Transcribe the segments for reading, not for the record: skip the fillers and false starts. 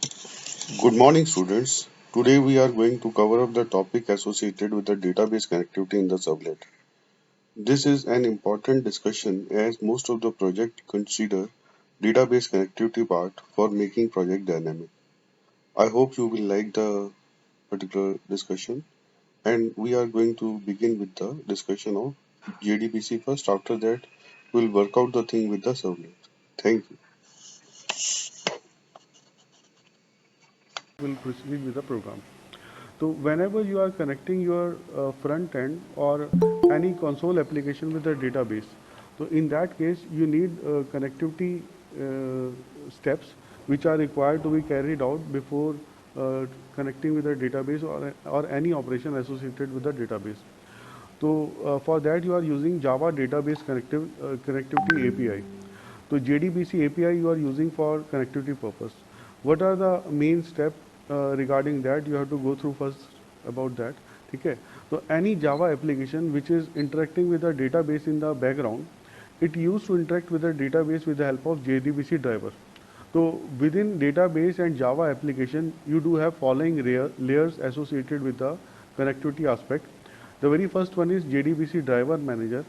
Good morning, students. Today we are going to cover up the topic associated with the database connectivity in the sublet. This is an important discussion as most of the project consider database connectivity part for making project dynamic. I hope you will like the particular discussion and we are going to begin with the discussion of JDBC first. After that, we'll work out the thing with the sublet. Thank you. Will proceed with the program. So whenever you are connecting your front end or any console application with the database, so in that case you need connectivity steps which are required to be carried out before connecting with the database or any operation associated with the database. So for that you are using Java database connectivity API. So JDBC API you are using for connectivity purpose. What are the main steps regarding that? You have to go through first about that. Okay. So any Java application which is interacting with the database in the background, it used to interact with the database with the help of JDBC driver. So within database and Java application, you do have following layers associated with the connectivity aspect. The very first one is JDBC driver manager.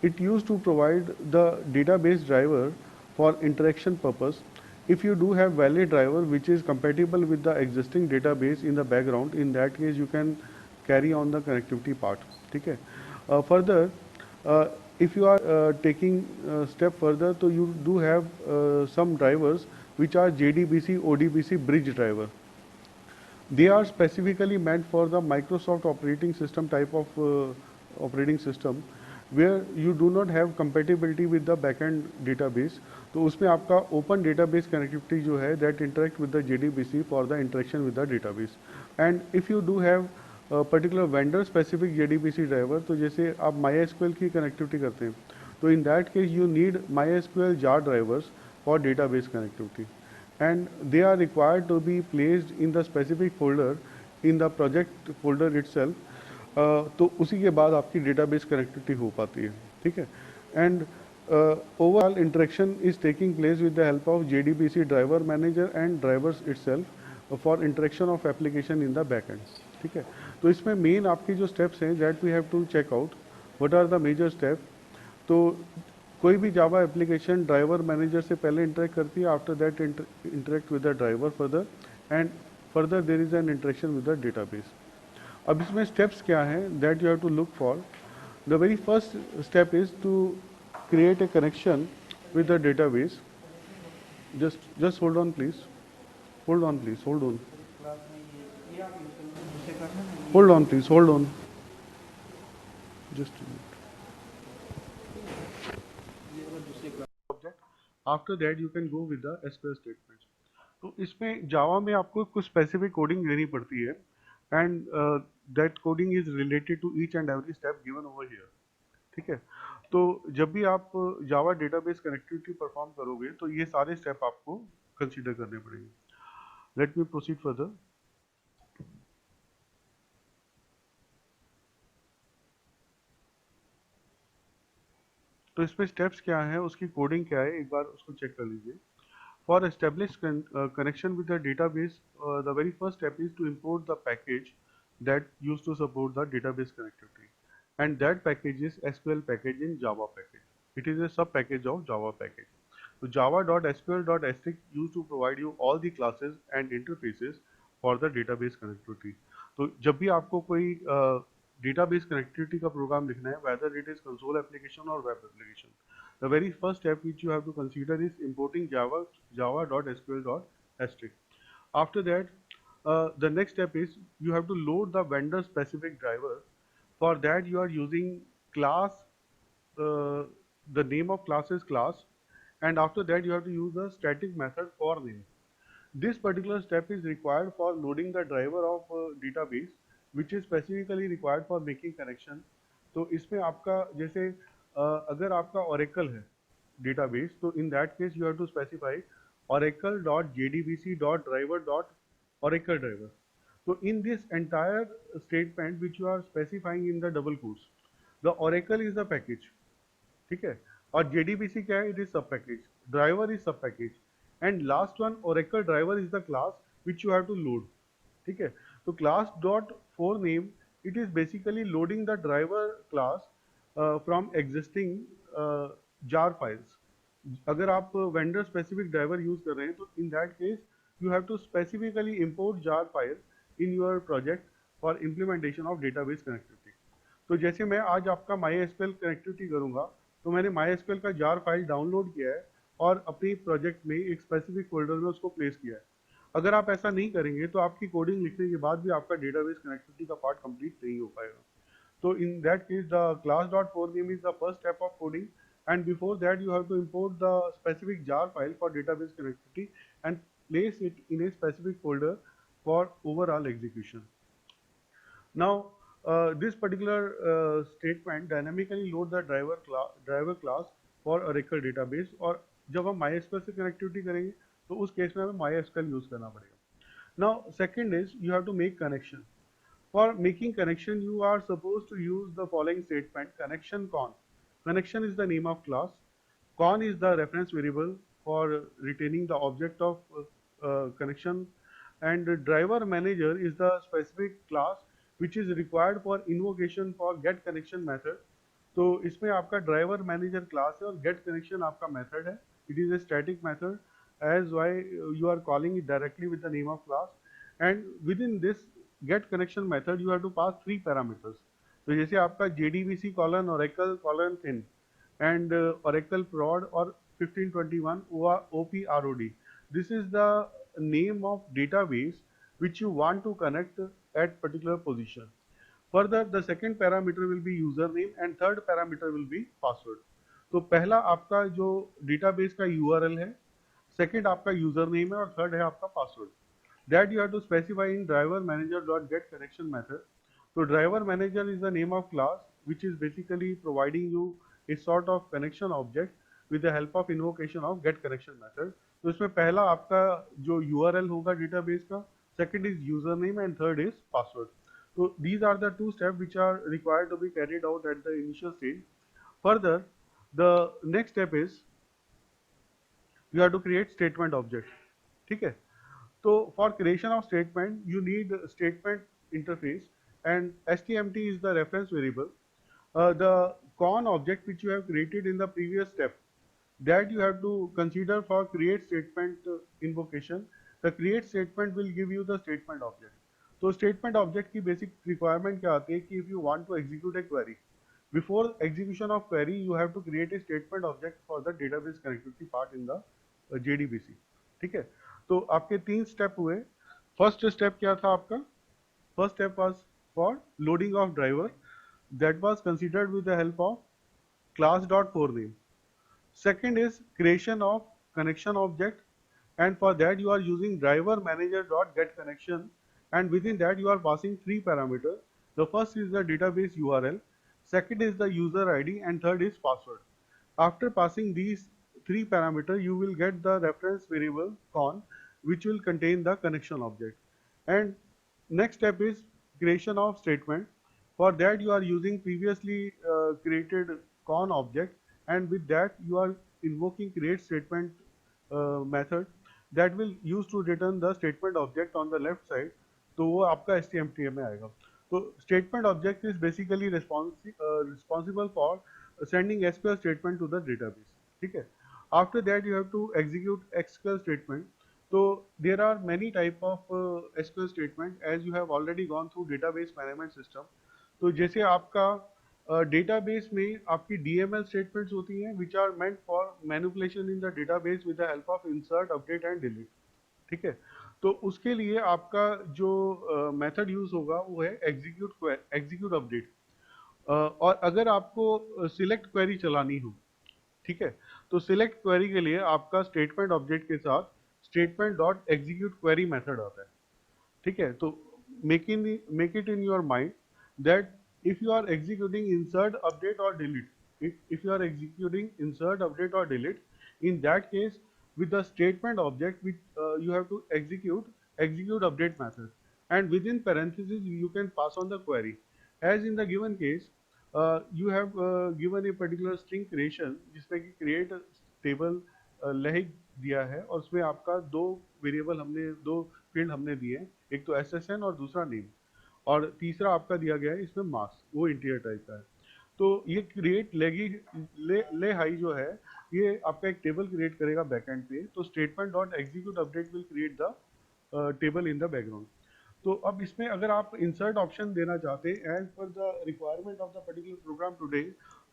It used to provide the database driver for interaction purpose. If you do have valid driver which is compatible with the existing database in the background, in that case you can carry on the connectivity part. Okay. Further, uh, if you are taking step further, so you do have some drivers which are JDBC ODBC bridge driver. They are specifically meant for the Microsoft operating system type of operating system where you do not have compatibility with the backend database. तो उसमें आपका open database connectivity जो है that interact with the JDBC for the interaction with the database. And if you do have particular vendor specific JDBC driver, तो जैसे आप MySQL की connectivity करते हैं, तो in that case you need MySQL jar drivers for database connectivity. And they are required to be placed in the specific folder in the project folder itself. तो उसी के बाद आपकी database connectivity हो पाती है, ठीक है. And overall interaction is taking place with the help of JDBC driver manager and drivers itself for interaction of application in the backend, ठीक है. तो इसमें main आपकी जो steps हैं that we have to check out what are the major steps. तो कोई भी जावा एप्लीकेशन ड्राइवर मैनेजर से पहले इंटरेक्ट करती है, after that interact with the driver further, and further there is an interaction with the database. अब इसमें steps क्या हैं that you have to look for. The very first step is to create a connection with the database. Just hold on please. Hold on please. Hold on. Hold on please. Hold on. Just a minute. Object. After that you can go with the SQL statements. तो इसमें जावा में आपको कुछ specific coding देनी पड़ती है and that coding is related to each and every step given over here, ठीक है. तो जब भी आप जावा डेटाबेस कनेक्टिविटी परफॉर्म करोगे तो ये सारे स्टेप आपको कंसीडर करने पड़ेंगे. Let me proceed further. तो इसमें स्टेप्स क्या हैं, उसकी कोडिंग क्या है, एक बार उसको चेक कर लीजिए. For established connection with the database, the very first step is to import the package that used to support the database connectivity. And that package is SQL package in Java package. It is a sub package of Java package. So java.sql.strict used to provide you all the classes and interfaces for the database connectivity. तो जब भी आपको कोई database connectivity का programme लिखना है, whether it is console application or web application, the very first step which you have to consider is importing java.sql.strict. After that, the next step is you have to load the vendor specific driver. For that you are using class, uh, the name of class is class, and after that you have to use the static method for name. This particular step is required for loading the driver of database which is specifically required for making connection. तो इसमें आपका जैसे अगर आपका Oracle है database, तो in that case you have to specify oracle.jdbc.driver.oracle driver. So in this entire statement which you are specifying in the double quotes, the Oracle is the package, ठीक है, और JDBC क्या है, it is sub package, driver is sub package, and last one Oracle driver is the class which you have to load. ठीक है. तो class dot for name, it is basically loading the driver class from existing jar files. अगर आप vendor specific driver use कर रहे हैं तो in that case you have to specifically import jar file in your project for implementation of database connectivity. तो जैसे मैं आज आपका MySQL कनेक्टिविटी करूंगा, तो मैंने MySQL का जार फाइल डाउनलोड किया है और अपनी प्रोजेक्ट में एक स्पेसिफिक फोल्डर में उसको प्लेस किया है. अगर आप ऐसा नहीं करेंगे तो आपकी कोडिंग लिखने के बाद भी आपका डेटाबेस कनेक्टिविटी का पार्ट कंप्लीट नहीं हो पाएगा. So in that case, the class.4name is the first step of coding, and before that you have to import the specific jar file for database connectivity and place it in a specific folder for overall execution. Now, this particular statement dynamically load the driver class for Oracle database. और जब हम MySQL से connectivity करेंगे तो उस case में हमें MySQL use करना पड़ेगा. Now, second is you have to make connection. For making connection, you are supposed to use the following statement: connection con. Connection is the name of class. Con is the reference variable for retaining the object of connection, and driver manager is the specific class which is required for invocation for get connection method. तो इसमें आपका driver manager class है और get connection आपका method है. It is a static method as why you are calling it directly with the name of class, and within this get connection method you have to pass three parameters. तो जैसे आपका JDBC colon Oracle colon thin and Oracle prod or 1521 OPROD. This is the name of database which you want to connect at particular position. Further, the second parameter will be username and third parameter will be password. तो पहला आपका जो database का URL है, second आपका user name है और third है आपका password. That you have to specify in driver manager dot get connection method. तो driver manager is the name of class which is basically providing you a sort of connection object with the help of invocation of get connection method. तो इसमें पहला आपका जो URL होगा database का, second is user name and third is password. So these are the two steps which are required to be carried out at the initial stage. Further, the next step is you have to create statement object. ठीक है. तो for creation of statement you need statement interface, and STMT is the reference variable. The con object which you have created in the previous step, that you have to consider for create statement invocation. The create statement will give you the statement object. तो statement object की basic requirement क्या आती है कि if you want to execute a query, before execution of query you have to create a statement object for the database connectivity part in the JDBC. ठीक है. तो आपके तीन स्टेप हुए. फर्स्ट स्टेप क्या था आपका? First step was for loading of driver, that was considered with the help of class dot for name. Second is creation of connection object, and for that you are using driver manager dot get connection, and within that you are passing three parameters. The first is the database URL, second is the user ID, and third is password. After passing these three parameters, you will get the reference variable con, which will contain the connection object. And next step is creation of statement. For that you are using previously created con object, and with that you are invoking create statement method that will use to return the statement object on the left side. तो वो आपका STMTA में आएगा. तो statement object is basically responsible for sending SQL statement to the database. ठीक है. After that you have to execute SQL statement. So there are many type of SQL statement as you have already gone through database management system. तो जैसे आपका database में आपकी DML statements होती हैं which are meant for manipulation in the database with the help of insert update and delete. ठीक है. तो उसके लिए आपका जो मेथड यूज होगा वो है एग्जीक्यूट अपडेट. और अगर आपको सिलेक्ट क्वेरी चलानी हो, ठीक है, तो सिलेक्ट क्वेरी के लिए आपका स्टेटमेंट ऑब्जेक्ट के साथ statement dot execute query method आता है. ठीक है. तो make it in your mind that if you are executing insert update or delete, if you are executing insert update or delete, in that case with the statement object which you have to execute update method, and within parentheses you can pass on the query. As in the given case, you have given a particular string creation जिसमें कि create table like दिया है और उसमें आपका दो field हमने दिए हैं, एक तो SSN और दूसरा नेम, और तीसरा आपका दिया गया है इसमें मास, वो इंटीरियर टाइप का है। तो ये क्रिएट लेगी ले हाई जो है, ये आपका एक टेबल क्रिएट करेगा बैकएंड पे। तो statement dot execute update will create the table in the background. तो अब इसमें अगर आप इंसर्ट ऑप्शन देना चाहते हैं, एज पर the requirement of the particular program today,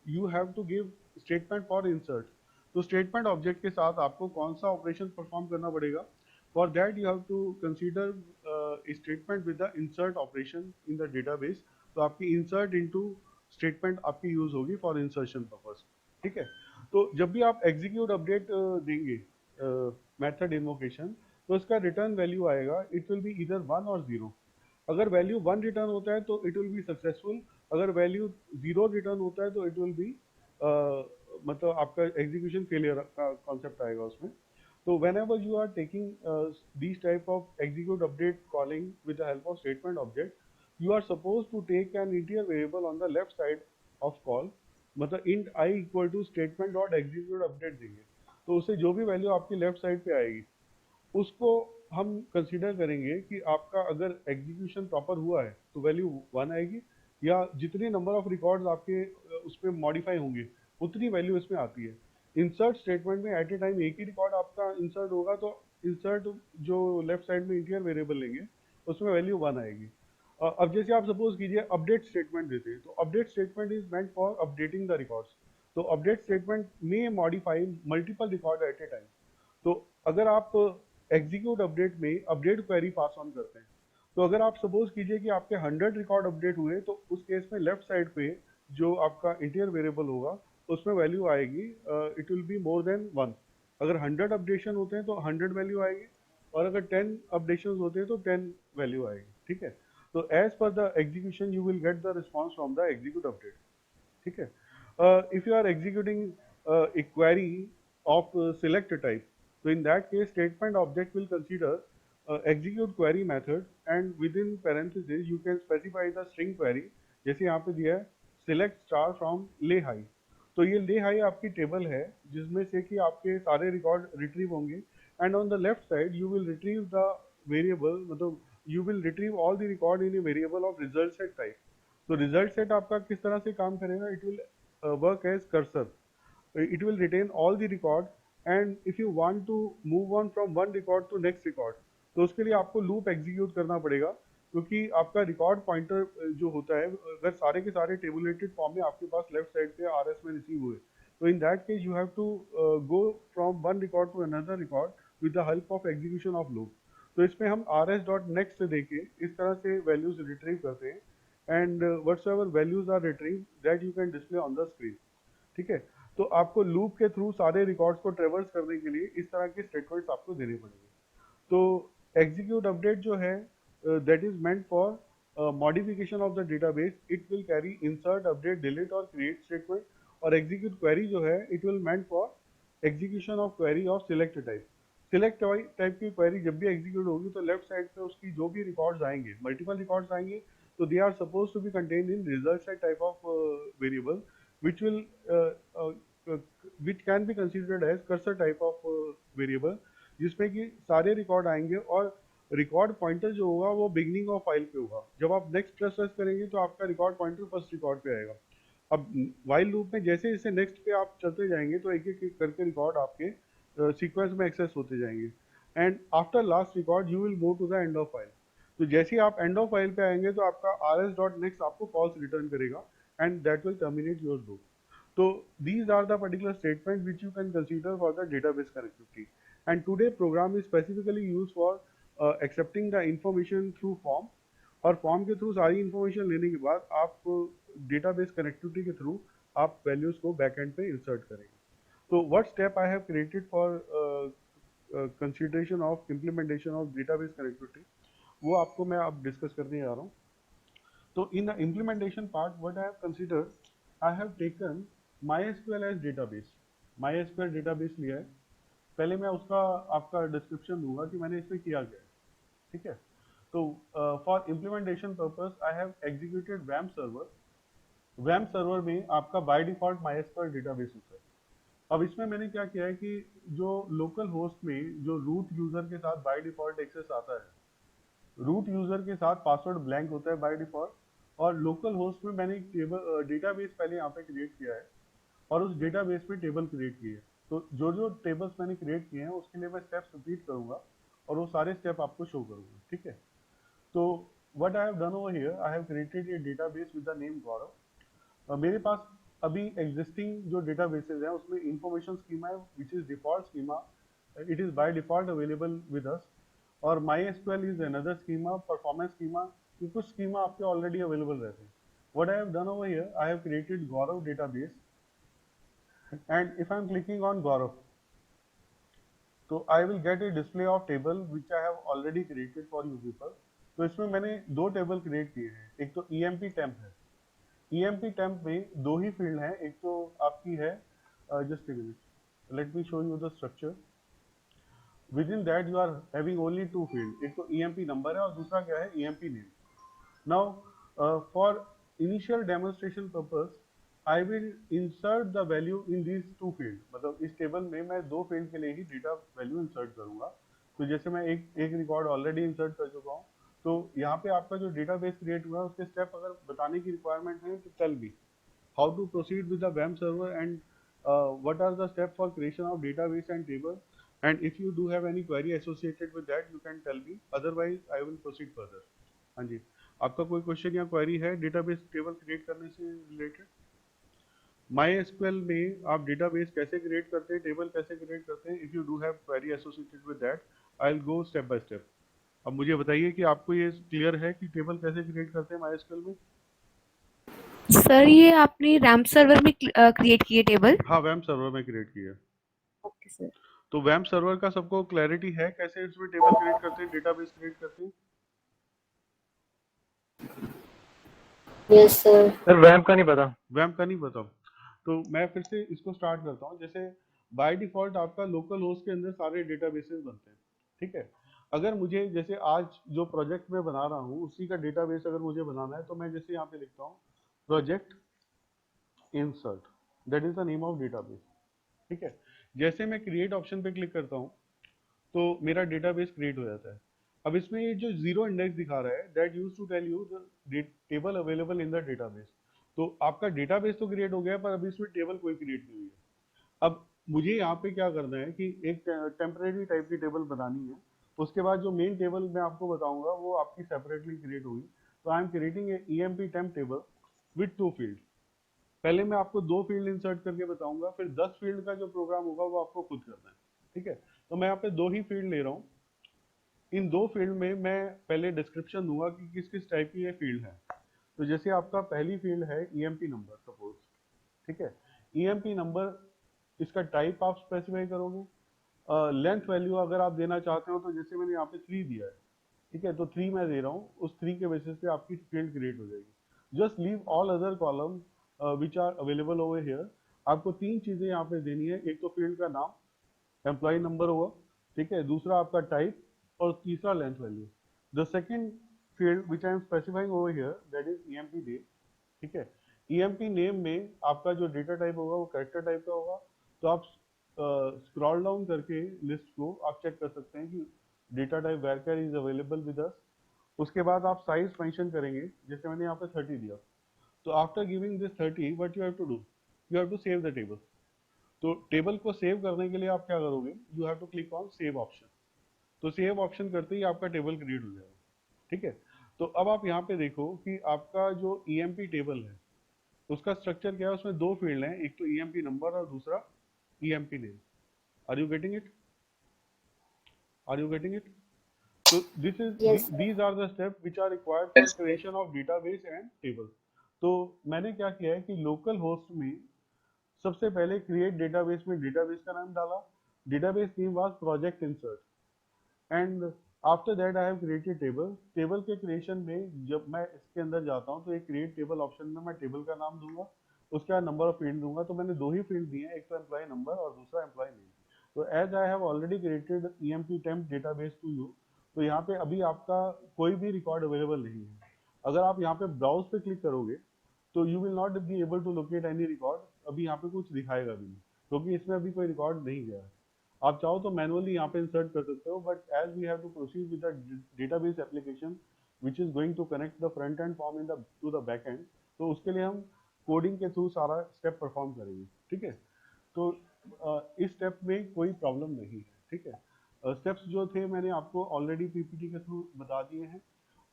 you have to give statement for insert. तो स्टेटमेंट ऑब्जेक्ट के साथ आपको कौन सा ऑपरेशन परफॉर्म करना पड़ेगा? For that you have to consider statement with the insert operation in the database. तो आपकी इंसर्ट इनटू स्टेटमेंट आपकी यूज होगी फॉर इंसर्शन पर्पस। ठीक है। तो जब भी आप एग्जीक्यूट अपडेट देंगे मेथड इन्वोकेशन, तो इसका रिटर्न वैल्यू आएगा, इट विल बी इधर 1 और 0। अगर वैल्यू 1 रिटर्न होता है तो इट विल बी सक्सेसफुल, अगर वैल्यू 0 रिटर्न होता है तो इट विल बी मतलब आपका एग्जीक्यूशन फेलियर का कॉन्सेप्ट आएगा उसमें। तो whenever you are taking these type of execute update calling with the help of statement object, you are supposed to take an integer variable on the left side of call, मतलब int I equal to statement dot execute update देंगे। तो उससे जो भी value आपकी left side पे आएगी उसको हम कंसीडर करेंगे कि आपका अगर एग्जीक्यूशन प्रॉपर हुआ है तो वैल्यू 1 आएगी, या जितने नंबर ऑफ रिकॉर्ड्स आपके उस पर मॉडिफाई होंगे उतनी वैल्यू इसमें आती है। इंसर्ट स्टेटमेंट में एट ए टाइम एक ही रिकॉर्ड आपका इंसर्ट होगा, तो इंसर्ट जो लेफ्ट साइड में इंटीजर वेरिएबल लेंगे उसमें वैल्यू 1 आएगी। अब जैसे आप सपोज कीजिए अपडेट स्टेटमेंट देते हैं, तो update statement is meant for updating the records. तो अपडेट स्टेटमेंट में मॉडिफाई मल्टीपल रिकॉर्ड एट ए टाइम। तो अगर आप एग्जीक्यूट अपडेट में अपडेट क्वेरी पास ऑन करते हैं, तो अगर आप सपोज कीजिए कि आपके 100 रिकॉर्ड अपडेट हुए, तो उस केस में लेफ्ट साइड पे जो आपका इंटीरियर वेरिएबल होगा उसमें वैल्यू आएगी, it will be more than 1। अगर 100 अपडेशन होते हैं तो 100 वैल्यू आएगी, और अगर 10 अपडेशन होते हैं तो 10 वैल्यू आएगी। ठीक है। तो एज पर the execution you will get the response from the execute update. ठीक है। If you are executing a query of select type, so in that case statement object will consider execute query method, and within parentheses you can specify the string query। जैसे यहाँ पे दिया है select star from lay high। तो ये lay high आपकी table है जिसमें से कि आपके सारे रिकॉर्ड रिट्रीव होंगे, and on the left side you will retrieve the variable, मतलब you will retrieve all the record in a variable of result set type. तो रिजल्ट सेट आपका किस तरह से काम करेगा? It will work as cursor, it will retain all the record, and if you want to move on from one record to next record, तो उसके लिए आपको लूप एग्जीक्यूट करना पड़ेगा, क्योंकि आपका रिकॉर्ड पॉइंटर जो होता है अगर सारे के सारे टेबुलेटेड फॉर्म में आपके पास लेफ्ट साइड पे RS में रिसीव हुए, तो in that case you have to go from one record to another record with the help of execution of loop. तो इसमें हम RS डॉट नेक्स्ट से देके इस तरह से वैल्यूज रिट्रीव करते हैं, and whatsoever values are retrieved that you can display on the screen। ठीक है। तो आपको लूप के थ्रू सारे रिकॉर्ड्स को ट्रेवर्स करने के लिए इस तरह के स्टेटमेंट्स आपको देने पड़ेंगे। तो एग्जीक्यूट अपडेट जो है that is meant for modification of the database, it will carry insert update delete और क्रिएट स्टेटमेंट। और एग्जीक्यूट क्वेरी जो है it will meant for execution of query of select type. Select type की query जब भी execute होगी तो left side पे उसकी जो भी रिकॉर्ड्स आएंगे, मल्टीपल रिकॉर्ड्स आएंगे, तो they are supposed to be contained in result set type of variable, which will which can be considered as cursor type of variable, जिसमें कि सारे रिकॉर्ड आएंगे और रिकॉर्ड पॉइंटर जो होगा वो बिगनिंग ऑफ फाइल पे होगा। जब आप नेक्स्ट प्रेस करेंगे तो आपका रिकॉर्ड पॉइंटर फर्स्ट रिकॉर्ड पे आएगा। अब वाइल लूप में जैसे जैसे नेक्स्ट पे आप चलते जाएंगे तो एक एक करके रिकॉर्ड आपके सीक्वेंस में एक्सेस होते जाएंगे, and after last record you will move to the end of file. तो जैसे ही आप एंड ऑफ फाइल पे आएंगे तो आपका RS डॉट नेक्स्ट आपको फॉल्स रिटर्न करेगा, and that will terminate your loop. तो these are the particular statements which you can consider for the database connectivity, and today program is specifically used for accepting the information through form, और form के through सारी information लेने के बाद आप database connectivity के through आप values को बैकएंड पे इंसर्ट करेंगे। तो what step I have created for consideration of implementation of database connectivity, वो आपको मैं अब डिस्कस करने जा रहा हूँ। तो in the implementation part what I have considered, I have taken MySQL as database. MySQL database लिया है। पहले मैं उसका आपका डिस्क्रिप्शन दूंगा कि मैंने इसमें किया क्या है। ठीक है। तो for implementation purpose I have executed वैम सर्वर। वैम सर्वर में आपका बाय डिफॉल्ट MySQL डेटाबेस होता है। अब इसमें मैंने क्या किया है कि जो लोकल होस्ट में जो रूट यूजर के साथ बाय डिफॉल्ट एक्सेस आता है, रूट यूजर के साथ पासवर्ड ब्लैंक होता है बाय डिफॉल्ट, और लोकल होस्ट में मैंने एक टेबल डेटाबेस पहले यहाँ पे क्रिएट किया है और उस डेटाबेस में टेबल क्रिएट किए हैं। तो जो जो टेबल्स मैंने क्रिएट किए हैं उसके लिए मैं स्टेप्स रिपीट करूंगा और वो सारे स्टेप आपको शो करूंगा, ठीक है। तो what I have done over here, I have created a database with the name Gaurav. मेरे पास अभी एग्जिस्टिंग जो डेटाबेसेस हैं उसमें इंफॉर्मेशन स्कीमा है which is default schema, it is by default available with us, और MySQL is another schema, performance schema, ये कुछ स्कीमा आपके ऑलरेडी अवेलेबल रहते हैं। What I have done over here, I have created Gaurav database, and if I'm clicking on Gaurav, तो I will get a display of table which I have already created for you people। तो इसमें मैंने दो table create किए हैं, एक तो EMP temp है। EMP temp में दो ही फील्ड हैं, एक तो आपकी है, just a minute, let me show you the structure। Within that you are having only two field, एक तो EMP number है और दूसरा क्या है, EMP name। Now, for initial demonstration purpose, I will insert the value in these two field। मतलब इस table में मैं दो फील्ड के लिए ही डेटा वैल्यू इंसर्ट करूंगा। तो जैसे मैं एक रिकॉर्ड ऑलरेडी इंसर्ट कर चुका हूँ, तो यहाँ पे आपका जो डेटाबेस क्रिएट हुआ है उसके स्टेप अगर बताने की रिक्वायरमेंट है तो tell me how to proceed with the वेम server and what are the steps for creation of database and table, and if you do have any query associated with that you can tell me, otherwise I will proceed further। हाँ जी, आपका कोई question या query है database table create करने से related? My SQL में आप database कैसे क्रिएट करते हैं, टेबल कैसे क्रिएट करते हैं, if you do have query associated with that I will go step by step. अब मुझे बताइए कि आपको ये क्लियर है कि टेबल कैसे क्रिएट करते हैं माई एसक्यूएल में? सर ये आपने रैम्प सर्वर में क्रिएट किए टेबल? हाँ, वैम सर्वर में क्रिएट किया। Okay sir. तो वैम सर्वर का सबको क्लैरिटी है कैसे इसमें टेबल क्रिएट करते हैं, डेटाबेस क्रिएट करते हैं? Yes sir. सर वैम्प का नहीं पता। वैम का नहीं पता? तो मैं फिर से इसको स्टार्ट करता हूँ। जैसे बाय डिफॉल्ट आपका लोकल होस्ट के अंदर सारे डेटाबेसेस बनते हैं, ठीक है। अगर मुझे जैसे आज जो प्रोजेक्ट मैं बना रहा हूँ उसी का डेटाबेस अगर मुझे बनाना है तो मैं जैसे यहाँ पे लिखता हूँ project insert, that is the name of database, ठीक है। जैसे मैं क्रिएट ऑप्शन पे क्लिक करता हूँ तो मेरा डेटाबेस क्रिएट हो जाता है। अब इसमें ये जो जीरो इंडेक्स दिखा रहा है that use to tell you the table available in the database. तो आपका डेटाबेस तो क्रिएट हो गया पर अभी इसमें टेबल कोई क्रिएट नहीं हुई है। अब मुझे यहाँ पे क्या करना है कि एक टेम्परेरी टाइप की टेबल बनानी है, उसके बाद जो मेन टेबल मैं आपको बताऊंगा वो आपकी सेपरेटली क्रिएट होगी। तो I am creating a EMP temp table with to field. पहले मैं आपको दो फील्ड इंसर्ट करके बताऊंगा, फिर 10 फील्ड का जो प्रोग्राम होगा वो आपको खुद करना है, ठीक है। तो मैं यहाँ पे दो ही फील्ड ले रहा हूँ। इन दो फील्ड में मैं पहले डिस्क्रिप्शन दूंगा कि किस किस टाइप की ये फील्ड है। तो जैसे आपका पहली फील्ड है EMP नंबर सपोज, ठीक है। EMP नंबर, इसका टाइप आप स्पेसिफाई करोगे। लेंथ वैल्यू अगर आप देना चाहते हो तो जैसे मैंने यहाँ पे 3 दिया है, ठीक है, तो 3 मैं दे रहा हूँ, उस 3 के बेसिस पे आपकी फील्ड क्रिएट हो जाएगी। Just leave all other column which are available over here. आपको तीन चीजें यहाँ पे देनी है, एक तो फील्ड का नाम, एम्प्लॉय नंबर हुआ, ठीक है, दूसरा आपका टाइप और तीसरा length value. The second field which I M specifying over here that is EMP name, ठीक है। EMP नेम में आपका जो डेटा टाइप होगा वो कैरेक्टर टाइप का होगा। तो आप स्क्रॉल डाउन करके लिस्ट को आप चेक कर सकते हैं कि data type varchar is available with अस। उसके बाद आप साइज मेंशन करेंगे, जैसे मैंने यहाँ पे 30 दिया। तो after giving this 30 what you have to do, you have to save the table. तो टेबल को सेव करने के लिए आप क्या करोगे, you have to click on save option. तो सेव ऑप्शन करते ही आपका टेबल क्रिएट हो जाएगा, ठीक है। तो अब आप यहाँ पे देखो कि आपका जो EMP टेबल है उसका स्ट्रक्चर क्या है, उसमें दो फील्ड हैं, एक तो EMP नंबर और दूसरा EMP name. Are you getting it? Are you getting it? So this is yes sir. these are the steps which are required for creation of database and table। तो मैंने क्या किया है कि लोकल होस्ट में सबसे पहले क्रिएट डेटाबेस में डेटाबेस का नाम डाला, database name was project insert, and after that I have created table. Table के क्रिएशन में जब मैं इसके अंदर जाता हूँ तो एक क्रिएट टेबल ऑप्शन में मैं टेबल का नाम दूंगा, उसके बाद नंबर ऑफ फील्ड दूंगा। तो मैंने दो ही फील्ड दिए हैं, एक तो एम्प्लॉय नंबर और दूसरा एम्प्लॉय नेम। तो as I have already created EMP temp database to you, तो यहाँ पे अभी आपका कोई भी रिकॉर्ड अवेलेबल नहीं है। अगर आप यहाँ पे ब्राउज पे क्लिक करोगे तो you will not be able to locate any record, अभी यहाँ पे कुछ दिखाएगा भी नहीं। क्योंकि इसमें अभी कोई रिकॉर्ड नहीं गया है। आप चाहो तो मैनुअली यहाँ पे इंसर्ट कर सकते हो, but as we have to proceed with the database application which is going to connect the front end form in the to the back end, तो उसके लिए हम कोडिंग के थ्रू सारा स्टेप परफॉर्म करेंगे। ठीक है, तो इस स्टेप में कोई प्रॉब्लम नहीं है। ठीक है, स्टेप्स जो थे मैंने आपको ऑलरेडी पीपीटी के थ्रू बता दिए हैं।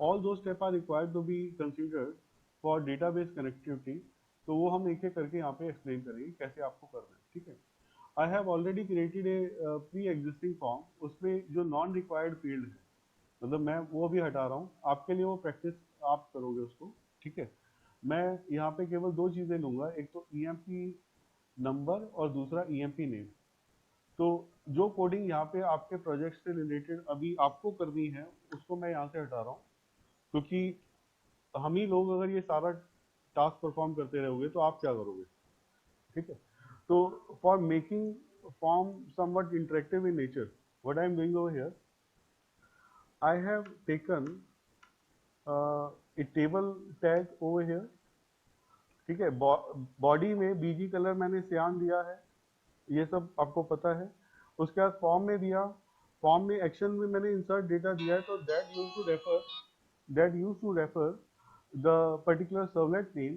ऑल दो step are required to be considered for database connectivity, तो वो हम एक एक करके यहाँ पे एक्सप्लेन करेंगे कैसे आपको करना है। ठीक है, आई have already created a pre existing form, उसमें जो नॉन रिक्वायर्ड फील्ड है, मतलब मैं वो भी हटा रहा हूँ आपके लिए, वो प्रैक्टिस आप करोगे उसको। ठीक है, मैं यहाँ पे केवल दो चीजें लूंगा, एक तो ईएमपी नंबर और दूसरा ईएमपी नेम। तो जो कोडिंग यहाँ पे आपके प्रोजेक्ट से रिलेटेड अभी आपको करनी है उसको मैं यहाँ से हटा रहा हूँ, क्योंकि हम ही लोग अगर ये सारा टास्क परफॉर्म करते रहोगे तो आप क्या करोगे। ठीक है, तो for making form somewhat interactive in nature, what I am doing over here, I have taken a table tag over here। ठीक है, बॉडी में बीजी कलर मैंने सियान दिया है, ये सब आपको पता है। उसके बाद फॉर्म में दिया, फॉर्म में एक्शन में मैंने इंसर्ट डेटा दिया है, तो that use to refer the particular servlet name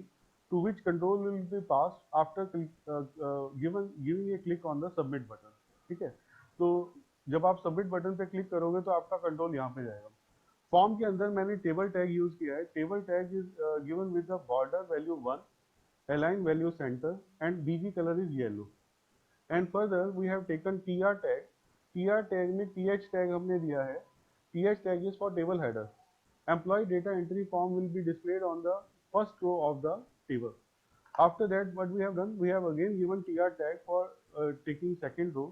to which control will be passed after giving a click on the submit button। ठीक है, तो जब आप सबमिट बटन पे क्लिक करोगे तो आपका कंट्रोल यहाँ पे जाएगा। फॉर्म के अंदर मैंने टेबल टैग यूज किया है। Table tag is given with the border value 1, align value center, and bg color is yellow। And further we have taken tr tag. tr tag में th टैग हमने दिया है। th tag is for table header. Employee data entry form will be displayed on the first row of the table। After that, what we have done, we have again given tr tag for taking second row।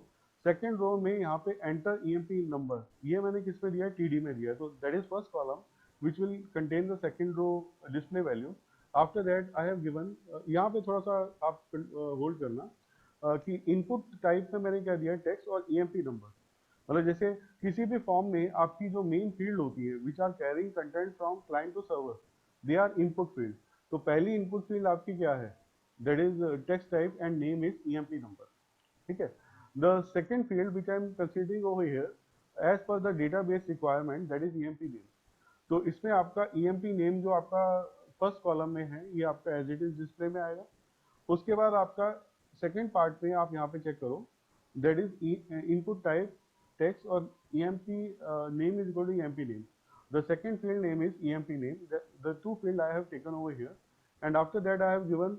second row में यहाँ पे enter emp number, ये मैंने किस में दिया है, td में दिया है, तो that is first column which will contain the second row display value। After that I have given यहाँ पे थोड़ा सा आप होल्ड करना कि इनपुट टाइप में मैंने क्या दिया है, टेक्स्ट और emp नंबर। मतलब जैसे किसी भी फॉर्म में आपकी जो मेन फील्ड होती है which are carrying content from client to server, they are input field. तो पहली इनपुट फील्ड आपकी क्या है, that is text type and name is EMP number. ठीक है, the second field which I am considering over here as पर the database requirement, that is EMP name. तो इसमें आपका ईएमपी नेम जो आपका फर्स्ट कॉलम में है, ये आपका एज इट इज डिस्प्ले में आएगा। उसके बाद आपका सेकेंड पार्ट में आप यहाँ पे चेक करो, that is input type text or emp name is equal to emp name। The second field name is emp name। The two field I have taken over here, and after that I have given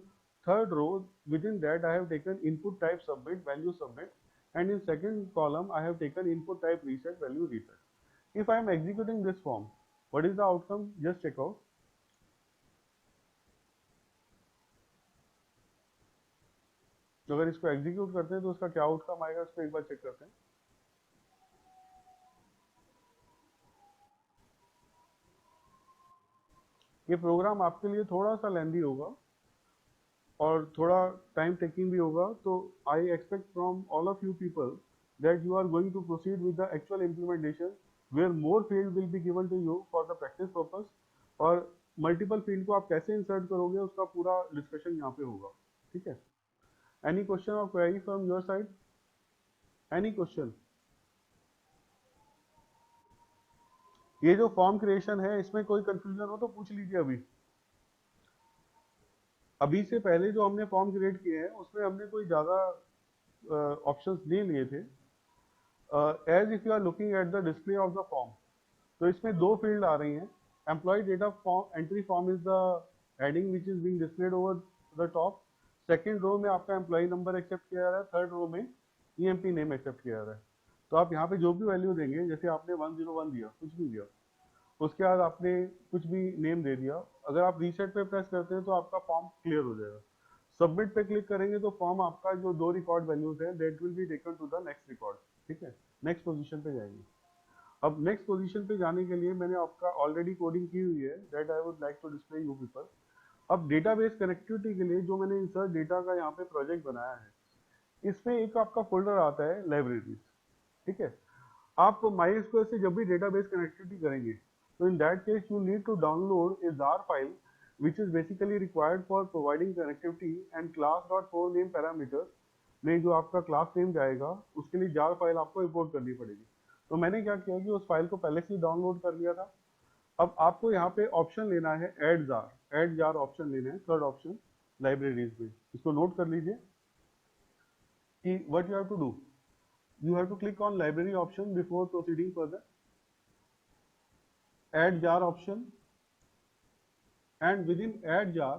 third row, within that I have taken input type submit value submit, and in second column I have taken input type reset value reset। If I am executing this form, what is the outcome, just check out। तो अगर इसको execute करते हैं तो उसका क्या outcome आएगा, उसको एक बार चेक करते हैं। ये प्रोग्राम आपके लिए थोड़ा सा लेंदी होगा और थोड़ा टाइम टेकिंग भी होगा, तो I expect from all of you people that you are going to proceed with the actual implementation where more field will be given to you for the practice purpose, और multiple field को आप कैसे insert करोगे उसका पूरा discussion यहाँ पे होगा। ठीक है, एनी क्वेश्चन और query from your side, any question. ये जो फॉर्म क्रिएशन है इसमें कोई कंफ्यूजन हो तो पूछ लीजिए। अभी से पहले जो हमने फॉर्म क्रिएट किए हैं उसमें हमने कोई ज़्यादा ऑप्शंस नहीं लिए थे। As if you are looking at the display of the form, तो इसमें दो फील्ड आ रही हैं। Employ data form entry form is the heading which is being displayed over the top. Second row में आपका एम्प्लॉय नंबर एक्सेप्ट किया जा रहा है, थर्ड रो में ईएमपी नेम एक्सेप्ट किया जा रहा है। तो आप यहाँ पे जो भी वैल्यू देंगे, जैसे आपने 101 दिया, कुछ भी दिया, उसके बाद आपने कुछ भी नेम दे दिया, अगर आप रीसेट पे प्रेस करते हैं तो आपका फॉर्म क्लियर हो जाएगा। सबमिट पे क्लिक करेंगे तो फॉर्म आपका जो दो रिकॉर्ड वैल्यूज है that will be taken to the next record. ठीक है, नेक्स्ट पोजीशन पे जाएंगे। अब नेक्स्ट पोजीशन पे जाने के लिए मैंने आपका ऑलरेडी कोडिंग की हुई है, that I would like to display you people. अब डेटाबेस कनेक्टिविटी के लिए जो मैंने इंसर्ट डेटा का यहाँ पे प्रोजेक्ट बनाया है, इसमें एक आपका फोल्डर आता है लाइब्रेरीज। ठीक है, आप MySQL से जब भी डेटाबेस कनेक्टिविटी करेंगे तो in that case you need to download a jar file which is basically required for providing connectivity and class.4name parameters में जो आपका क्लास नेम जाएगा उसके लिए जार फाइल आपको इंपोर्ट करनी पड़ेगी। तो मैंने क्या किया कि उस फाइल को पहले से ही डाउनलोड कर लिया था। अब आपको यहाँ पे ऑप्शन लेना है ऐड जार ऑप्शन लेना है, थर्ड ऑप्शन लाइब्रेरीज में। इसको नोट कर लीजिए कि what you have to do, you have to click on library option before proceeding further, add jar option, and within add jar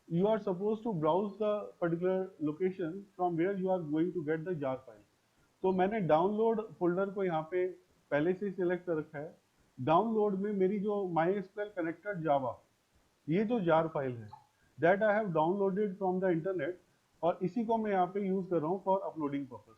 you are supposed to browse the particular location from where you are going to get the jar file। तो मैंने download folder को यहाँ पे पहले से select कर रखा है। डाउनलोड में मेरी जो MySQL कनेक्टेड जावा, ये जो जार फाइल है that I have downloaded from the internet, और इसी को मैं यहाँ पे यूज कर रहा हूँ फॉर अपलोडिंग पर्पस।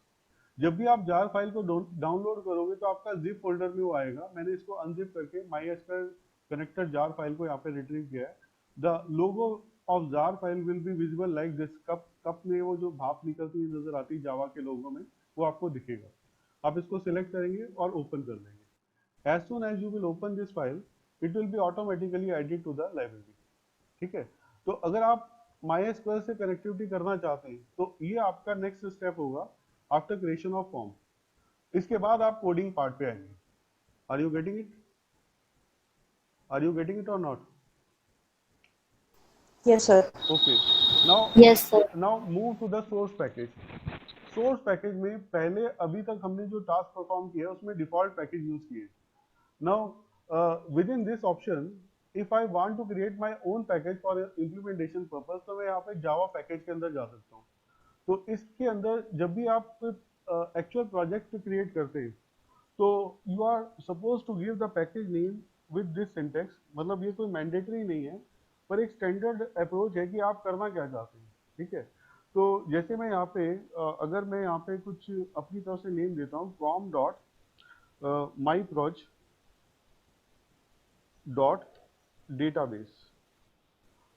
जब भी आप जार फाइल को डाउनलोड करोगे तो आपका जिप फोल्डर में वो आएगा। मैंने इसको अनजिप करके MySQL कनेक्टेड जार फाइल को यहाँ पे रिट्रीव किया है। The logo of jar file will be visible like this. Cup में वो जो भाप निकलती हुई नजर आती है जावा के लोगों में, वो आपको दिखेगा। आप इसको सिलेक्ट करेंगे और ओपन कर देंगे। As soon as you will open this file it will be automatically added to the library. ठीक है, तो अगर आप MySQL से कनेक्टिविटी करना चाहते हैं तो ये आपका नेक्स्ट स्टेप होगा आफ्टर क्रिएशन ऑफ फॉर्म। इसके बाद आप कोडिंग पार्ट पे आएंगे। Are you getting it? Are you getting it or not? Yes, sir. Okay, now Yes, sir. Now move to the source package. Source package में पहले अभी तक हमने जो टास्क परफॉर्म किया है उसमें डिफॉल्ट पैकेज यूज किए। Now within this option if I want to create my own package for implementation purpose, तो मैं यहाँ पे जावा पैकेज के अंदर जा सकता हूँ। तो इसके अंदर जब भी आप एक्चुअल प्रोजेक्ट क्रिएट करते हैं तो you are suppose to give the package name with this syntax. मतलब ये कोई मैंडेटरी नहीं है, पर एक स्टैंडर्ड अप्रोच है कि आप करना क्या चाहते हैं। ठीक है, तो जैसे मैं यहाँ पे अगर मैं यहाँ पे कुछ अपनी तरफ से नेम देता हूँ com dot my proj dot database,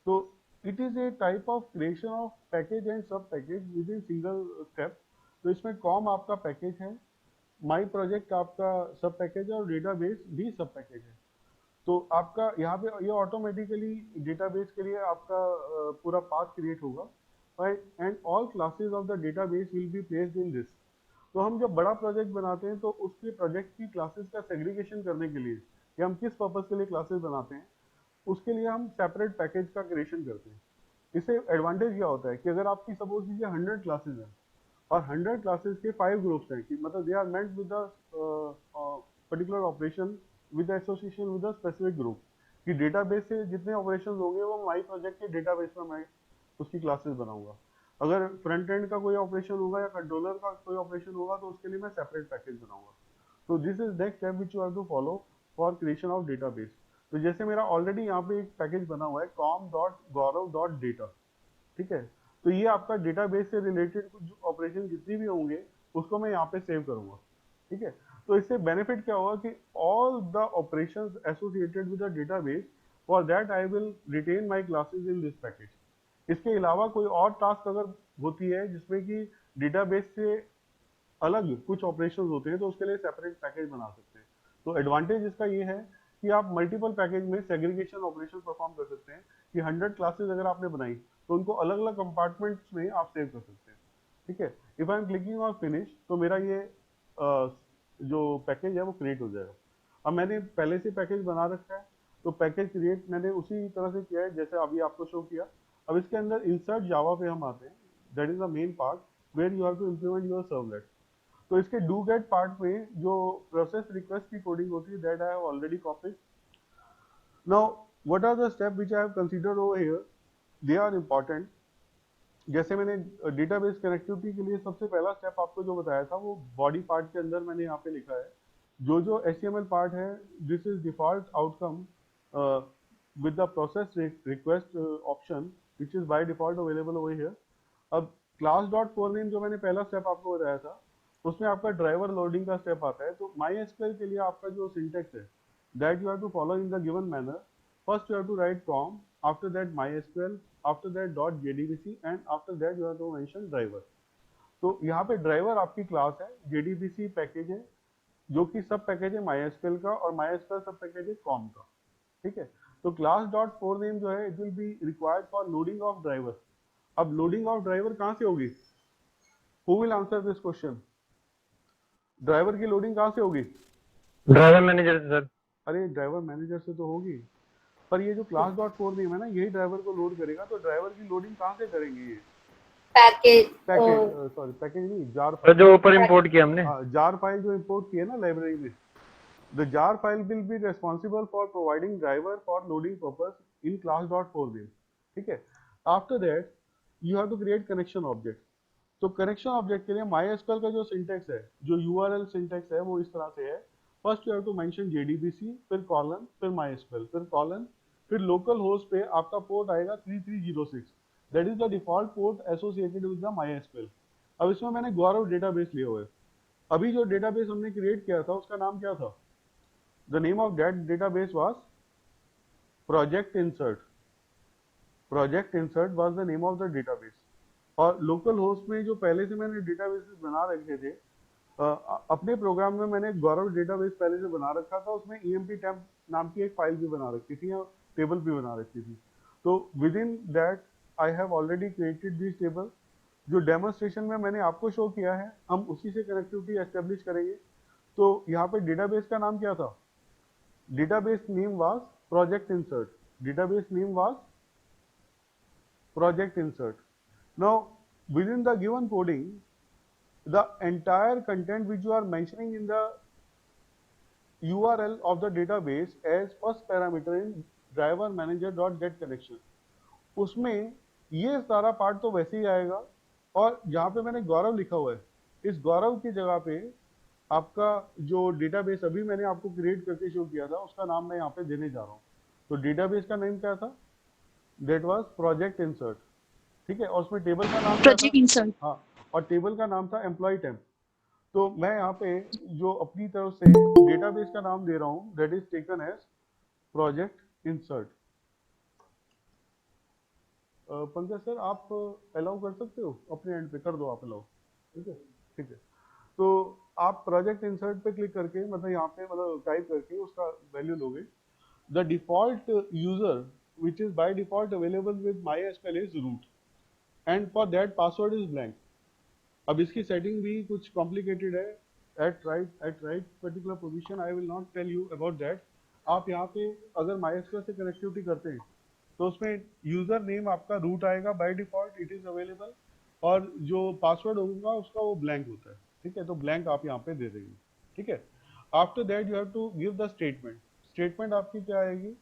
तो it is a type of creation of package and sub package within single step। तो इसमें com आपका पैकेज है, माई प्रोजेक्ट आपका सब पैकेज है और डेटाबेस भी सब पैकेज है। तो आपका यहाँ पे ये ऑटोमेटिकली डेटाबेस के लिए आपका पूरा पाथ क्रिएट होगा and all classes of the database will be placed in this. तो हम जब बड़ा प्रोजेक्ट बनाते हैं तो उसके प्रोजेक्ट की क्लासेस का सेग्रीगेशन करने के लिए या हम किस पर्पज के लिए क्लासेस बनाते हैं उसके लिए हम सेपरेट पैकेज का क्रिएशन करते हैं। इससे एडवांटेज क्या होता है कि अगर आपकी सपोज कीजिए 100 क्लासेस हैं और 100 क्लासेस के 5 ग्रुप्स हैं, कि मतलब they are meant with particular operation with association with specific group, कि डेटाबेस से जितने ऑपरेशंस होंगे वो माई प्रोजेक्ट के डेटाबेस में मैं उसकी क्लासेस बनाऊंगा। अगर फ्रंट एंड का कोई ऑपरेशन होगा या कंट्रोलर का कोई ऑपरेशन होगा तो उसके लिए मैं सेपरेट पैकेज बनाऊंगा। तो this is next step which you have to follow for creation of database. तो जैसे मेरा ऑलरेडी यहाँ पे एक पैकेज बना हुआ है com.gaurav.data। ठीक है, तो ये आपका डेटाबेस से रिलेटेड कुछ ऑपरेशन जितनी भी होंगे उसको मैं यहाँ पे सेव करूंगा। ठीक है, तो इससे बेनिफिट क्या होगा कि all the operations associated with the database, for that I will retain my classes in this package. इसके अलावा कोई और टास्क अगर होती है जिसमें कि डेटाबेस से अलग कुछ ऑपरेशंस होते हैं तो उसके लिए सेपरेट पैकेज बना सकते हैं। तो एडवांटेज इसका ये है कि आप मल्टीपल पैकेज में सेग्रीगेशन ऑपरेशन परफॉर्म कर सकते हैं कि 100 क्लासेस अगर आपने बनाई तो उनको अलग अलग कंपार्टमेंट्स में आप सेव कर सकते हैं। ठीक है, if I am clicking on finish तो मेरा ये जो पैकेज है वो क्रिएट हो जाएगा। अब मैंने पहले से पैकेज बना रखा है तो पैकेज क्रिएट मैंने उसी तरह से किया है जैसे अभी आपको शो किया। अब इसके अंदर इंसर्ट जावा पे हम आते हैं, that is the main part where you have to implement your servlet. तो इसके डू गेट पार्ट में जो प्रोसेस रिक्वेस्ट की कोडिंग होती है that I have already copied. Now what are the step which I have considered over here, they are important. जैसे मैंने database connectivity के लिए सबसे पहला स्टेप आपको जो बताया था वो बॉडी पार्ट के अंदर मैंने यहाँ पे लिखा है। जो HTML पार्ट है this is default outcome with the process request option which is by default available over here. अब क्लास डॉट फॉर नेम जो मैंने पहला स्टेप आपको बताया था उसमें आपका ड्राइवर लोडिंग का स्टेप आता है। तो MySQL के लिए आपका जो सिंटेक्स है that you have to follow in the given manner. First you have to write com, after that MySQL, after that .jdbc and after that you have to mention driver। तो यहाँ पे driver आपकी class है, JDBC package है जो कि सब package है MySQL का और MySQL सब पैकेज है com का। ठीक है, तो क्लास डॉट फॉर नेम जो है it will be required for loading of driver. अब लोडिंग ऑफ ड्राइवर कहाँ से होगी? Who will answer this question? Driver की लोडिंग कहाँ से होगी? ड्राइवर मैनेजर से सर। अरे ड्राइवर मैनेजर से तो होगी, पर ये जो क्लास डॉट फोर नेम है ना, यही ड्राइवर को लोड करेगा, तो ड्राइवर की लोडिंग कहाँ से करेंगे ये? पैकेज सॉरी पैकेज नहीं, जार सर फाइल। जो ऊपर इंपोर्ट किया हमने। हाँ, जार फाइल जो इंपोर्ट की है ना लाइब्रेरी में, the jar file will be responsible for providing driver for loading purpose in class dot for name. ठीक है, after that you have to create connection object. तो कनेक्शन ऑब्जेक्ट के लिए MySQL का जो सिंटेक्स है, जो URL सिंटेक्स है, वो इस तरह से है। First you have to mention JDBC, फिर कॉलन, फिर MySQL, फिर कॉलन, फिर लोकल होस्ट पे आपका पोर्ट आएगा 3306, that is the default port associated with the MySQL। अब इसमें मैंने गौरव डेटाबेस लिया हुआ है। अभी जो डेटाबेस हमने क्रिएट किया था उसका नाम क्या था? The name of that database was project insert. Project insert was the name of the database. और लोकल होस्ट में जो पहले से मैंने डेटाबेसेस बना रखे थे, अपने प्रोग्राम में मैंने गौरव डेटाबेस पहले से बना रखा था, उसमें EMP टेम्प नाम की एक फाइल भी बना रखी थी, या टेबल भी बना रखी थी। तो with in that I have already created this table. जो डेमोन्स्ट्रेशन में मैंने आपको शो किया है, हम उसी से कनेक्टिविटी एस्टेब्लिश करेंगे। तो यहाँ पे डेटाबेस का नाम क्या था? Database name was project insert. Database name was project insert. Now within the given coding, the entire content which you are mentioning in the URL of the database as first parameter in driver manager dot get connection, उसमें ये सारा part तो वैसे ही आएगा। और जहाँ पे मैंने गौरव लिखा हुआ है, इस गौरव की जगह पे आपका जो डेटाबेस अभी मैंने आपको क्रिएट करके शो किया था, उसका नाम मैं यहाँ पे देने जा रहा हूँ। तो डेटाबेस का नेम क्या था? That was project insert. ठीक है, और उसमें टेबल का नाम क्या था? Project insert. हाँ, और टेबल का नाम था एम्प्लॉय टेम्प। तो मैं यहाँ पे जो अपनी तरफ से डेटाबेस का नाम दे रहा हूँ, that is taken as project insert. Pankaj sir, आप अलाउ कर सकते हो? अपने एंड पे कर दो आप अलाउ। ठीक है, ठीक है। तो आप प्रोजेक्ट इंसर्ट पे क्लिक करके, मतलब यहाँ पे मतलब टाइप करके उसका वैल्यू लोगे। The default user which is by default available with MySQL is root, and for that password is blank. अब इसकी सेटिंग भी कुछ कॉम्प्लिकेटेड है। At right particular position, I will not tell you about that. आप यहाँ पे अगर MySQL से कनेक्टिविटी करते हैं तो उसमें यूजर नेम आपका रूट आएगा, by default it is available, और जो पासवर्ड होगा उसका वो ब्लैंक होता है। ठीक है, तो ब्लैंक आप यहाँ पे दे देंगे। ठीक है, after that you have to give the statement. Statement आपकी क्या आएगी?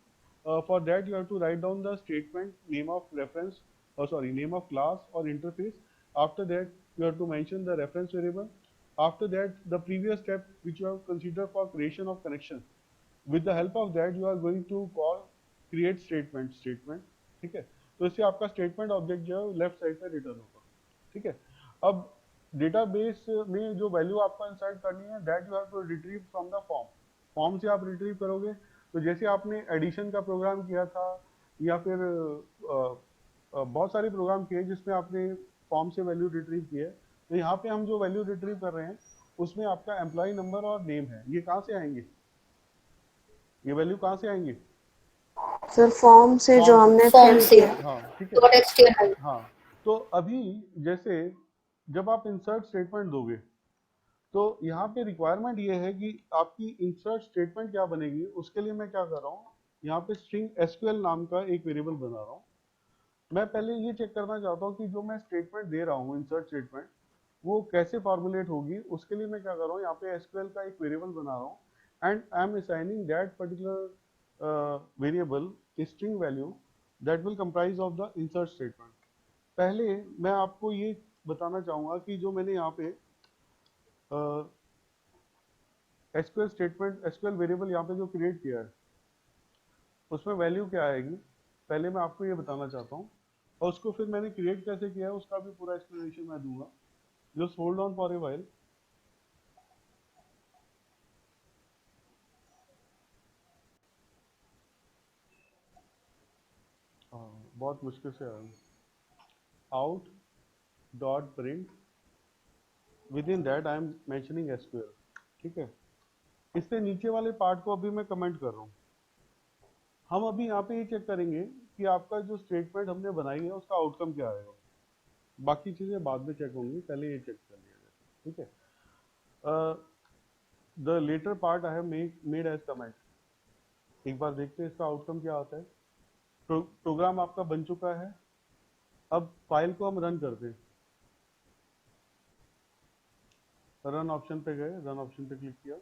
For that you have to write down the statement name of reference, name of class or interface. After that you have to mention the reference variable. After that, the previous step which you have considered for creation of connection, with the help of that you are going to call create statement। ठीक है, तो इससे आपका statement object जो है left side पे return होगा। ठीक है, अब डेटाबेस में जो वैल्यू आपको इंसर्ट करनी है, that you have to retrieve from the form. Form से आप रिट्रीव करोगे, तो जैसे आपने एडिशन का प्रोग्राम किया था, या फिर बहुत सारे प्रोग्राम किए जिसमें आपने फॉर्म से वैल्यू रिट्रीव की है, तो यहाँ पे हम जो वैल्यू रिट्रीव कर रहे हैं उसमें आपका एम्प्लॉय नंबर और नेम है। ये कहाँ से आएंगे? ये वैल्यू कहाँ से आएंगे? सर फॉर्म से जो हमने फॉर्म से। हाँ, ठीक है। .html। हाँ, तो अभी जैसे जब आप इंसर्ट स्टेटमेंट दोगे, तो यहाँ पे रिक्वायरमेंट ये है कि आपकी इंसर्ट स्टेटमेंट क्या बनेगी। उसके लिए मैं क्या कर रहा हूँ, यहाँ पे स्ट्रिंग SQL नाम का एक वेरिएबल बना रहा हूँ। मैं पहले ये चेक करना चाहता हूँ कि जो मैं स्टेटमेंट दे रहा हूँ, इंसर्ट स्टेटमेंट, वो कैसे फॉर्मुलेट होगी। उसके लिए मैं क्या कर रहा हूँ, यहाँ पे SQL का एक वेरिएबल बना रहा हूँ, and I am assigning that particular variable string value that will comprise of the insert statement. पहले मैं आपको ये बताना चाहूँगा कि जो मैंने यहाँ पे SQL स्टेटमेंट, SQL वेरिएबल यहाँ पे जो क्रिएट किया है, उसमें वैल्यू क्या आएगी, पहले मैं आपको ये बताना चाहता हूँ। और उसको फिर मैंने क्रिएट कैसे किया है उसका भी पूरा एक्सप्लेनेशन मैं दूंगा। Just hold on for a while. बहुत मुश्किल से आया। Out dot print, with in that I am mentioning SQL। ठीक है, इससे नीचे वाले पार्ट को अभी मैं कमेंट कर रहा हूँ। हम अभी यहाँ पे ये चेक करेंगे कि आपका जो स्टेटमेंट हमने बनाई है उसका आउटकम क्या आएगा। बाकी चीजें बाद में चेक होंगी, पहले ये चेक कर लिया जाए, ठीक है। The latter part I have made as comment. एक बार देखते हैं इसका आउटकम क्या आता है। प्रोग्राम आपका बन चुका है। अब फाइल को हम रन करते हैं। रन ऑप्शन पे गए, रन ऑप्शन पे क्लिक किया।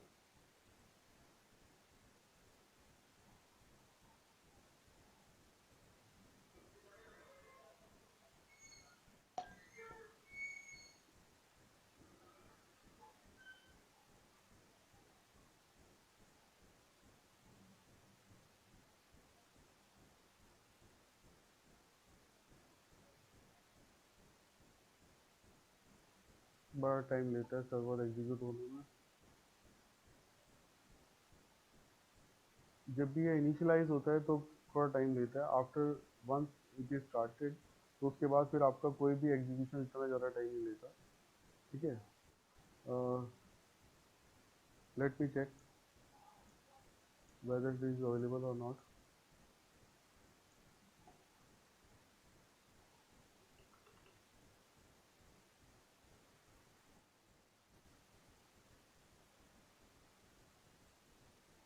बड़ा टाइम लेता है सर्वर एग्जीक्यूट होने में। जब भी ये इनिशियलाइज होता है तो थोड़ा टाइम लेता है। After once it is started तो उसके बाद फिर आपका कोई भी एग्जीक्यूशन इतना ज़्यादा टाइम नहीं लेता, ठीक है। Let me check whether it is available or not.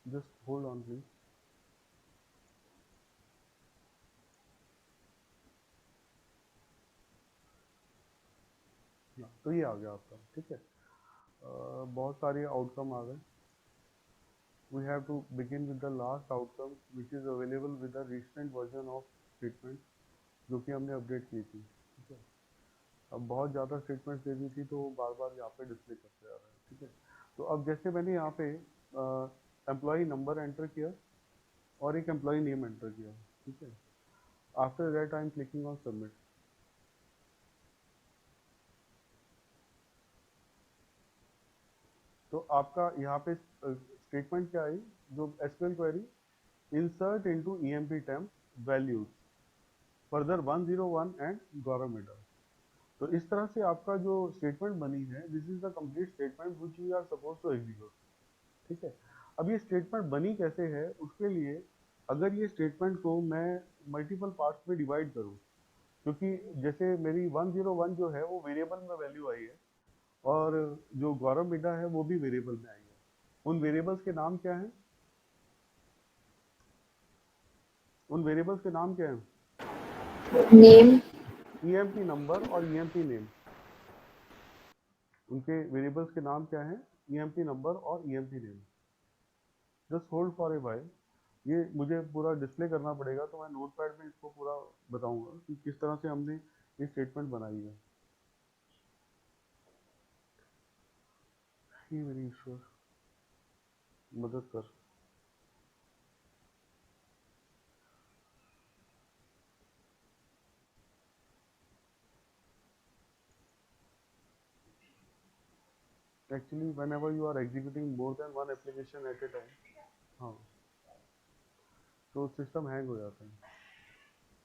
Just hold on please. तो ये आ गया आपका, ठीक है। बहुत सारे आउटकम आ गए। We have to begin with the last outcome which is available with the recent version of statement जो कि हमने अपडेट की थी, ठीक है। अब बहुत ज़्यादा स्टेटमेंट्स दे दी थी तो बार बार यहाँ पे डिस्प्ले करते जा रहा है, ठीक है। तो अब जैसे मैंने यहाँ पे एम्प्लॉय नंबर एंटर किया और एक एम्प्लॉय नेम एंटर किया, ठीक है। After that I am clicking on submit. तो आपका यहाँ पे स्टेटमेंट क्या आई, जो SQL query insert into EMP temp values further 101 and Gaurav medal. तो इस तरह से आपका जो स्टेटमेंट बनी है, this is the complete statement which we are suppose to execute, ठीक है। अब ये स्टेटमेंट बनी कैसे है, उसके लिए अगर ये स्टेटमेंट को मैं मल्टीपल पार्ट्स में डिवाइड करूँ, क्योंकि जैसे मेरी 101 जो है वो वेरिएबल में वैल्यू आई है और जो गौरव मिडा है वो भी वेरिएबल में आई है। उन वेरिएबल्स के नाम क्या हैं? उन वेरिएबल्स के नाम क्या हैं? नेम, ईएमपी नंबर और ईएमपी नेम। उनके वेरिएबल्स के नाम क्या हैं? ईएमपी नंबर और EMP name. Just hold for a while. ये मुझे पूरा डिस्प्ले करना पड़ेगा तो मैं नोटपैड में इसको पूरा बताऊंगा कि किस तरह से हमने ये स्टेटमेंट बनाई है। ही मेरी ईश्वर मदद कर। Actually, whenever you are executing more than one application at a time, हाँ, तो सिस्टम हैंग हो जाता है,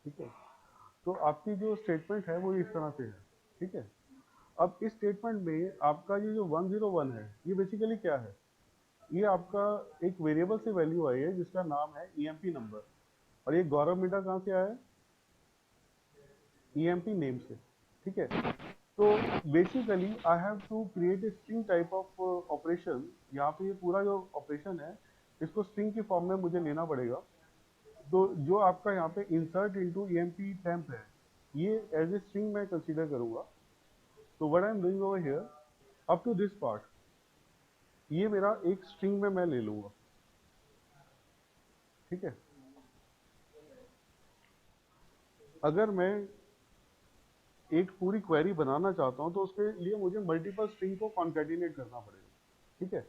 ठीक है। तो आपकी जो स्टेटमेंट है वो इस तरह से है, ठीक है। अब इस स्टेटमेंट में आपका ये जो 101 है, ये बेसिकली क्या है? ये आपका एक वेरिएबल से वैल्यू आई है जिसका नाम है ईएमपी नंबर, और ये गौरव मिडा कहाँ से आया है? ईएमपी नेम से, ठीक है। तो basically I have to create a string type of operation. यहाँ पे ये पूरा जो ऑपरेशन है इसको स्ट्रिंग की फॉर्म में मुझे लेना पड़ेगा। तो जो आपका यहाँ पे इंसर्ट इनटू ईएमपी टेम्प है, ये एज ए स्ट्रिंग मैं कंसीडर करूंगा। तो what I am doing over here, up to this part, ये मेरा एक स्ट्रिंग में मैं ले लूंगा, ठीक है। अगर मैं एक पूरी क्वेरी बनाना चाहता हूं तो उसके लिए मुझे मल्टीपल स्ट्रिंग को कॉन्कैटिनेट करना पड़ेगा, ठीक है।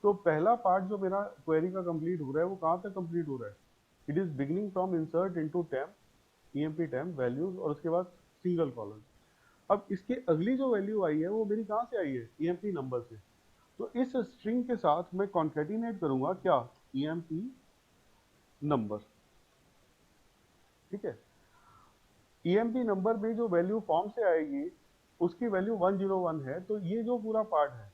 तो पहला पार्ट जो मेरा क्वेरी का कंप्लीट हो रहा है वो कहाँ तक कंप्लीट हो रहा है? It is beginning from insert into temp EMP temp values और उसके बाद सिंगल कॉलम। अब इसके अगली जो वैल्यू आई है वो मेरी कहाँ से आई है? ईएमपी नंबर से। तो इस स्ट्रिंग के साथ मैं कॉन्कैटिनेट करूंगा क्या? ईएमपी नंबर, ठीक है। ईएमपी नंबर में जो वैल्यू फॉर्म से आएगी उसकी वैल्यू 101 है। तो ये जो पूरा पार्ट है,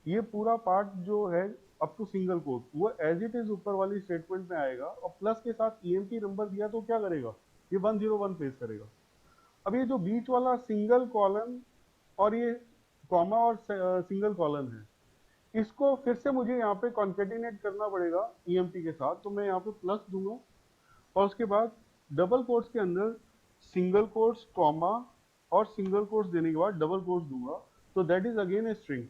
ये पूरा पार्ट जो है अप टू सिंगल कोट, वो एज इट इज ऊपर वाली स्टेटमेंट में आएगा और प्लस के साथ ईएमपी नंबर दिया तो क्या करेगा? ये 101 फेस करेगा। अब ये जो बीच वाला सिंगल कॉलन और ये कॉमा और सिंगल कॉलन है, इसको फिर से मुझे यहाँ पे कॉन्केटिनेट करना पड़ेगा ईएमपी के साथ। तो मैं यहाँ पे प्लस दूंगा और उसके बाद डबल कोट्स के अंदर सिंगल कोट्स कॉमा और सिंगल कोट्स देने के बाद डबल कोट्स दूंगा, तो that is again a string.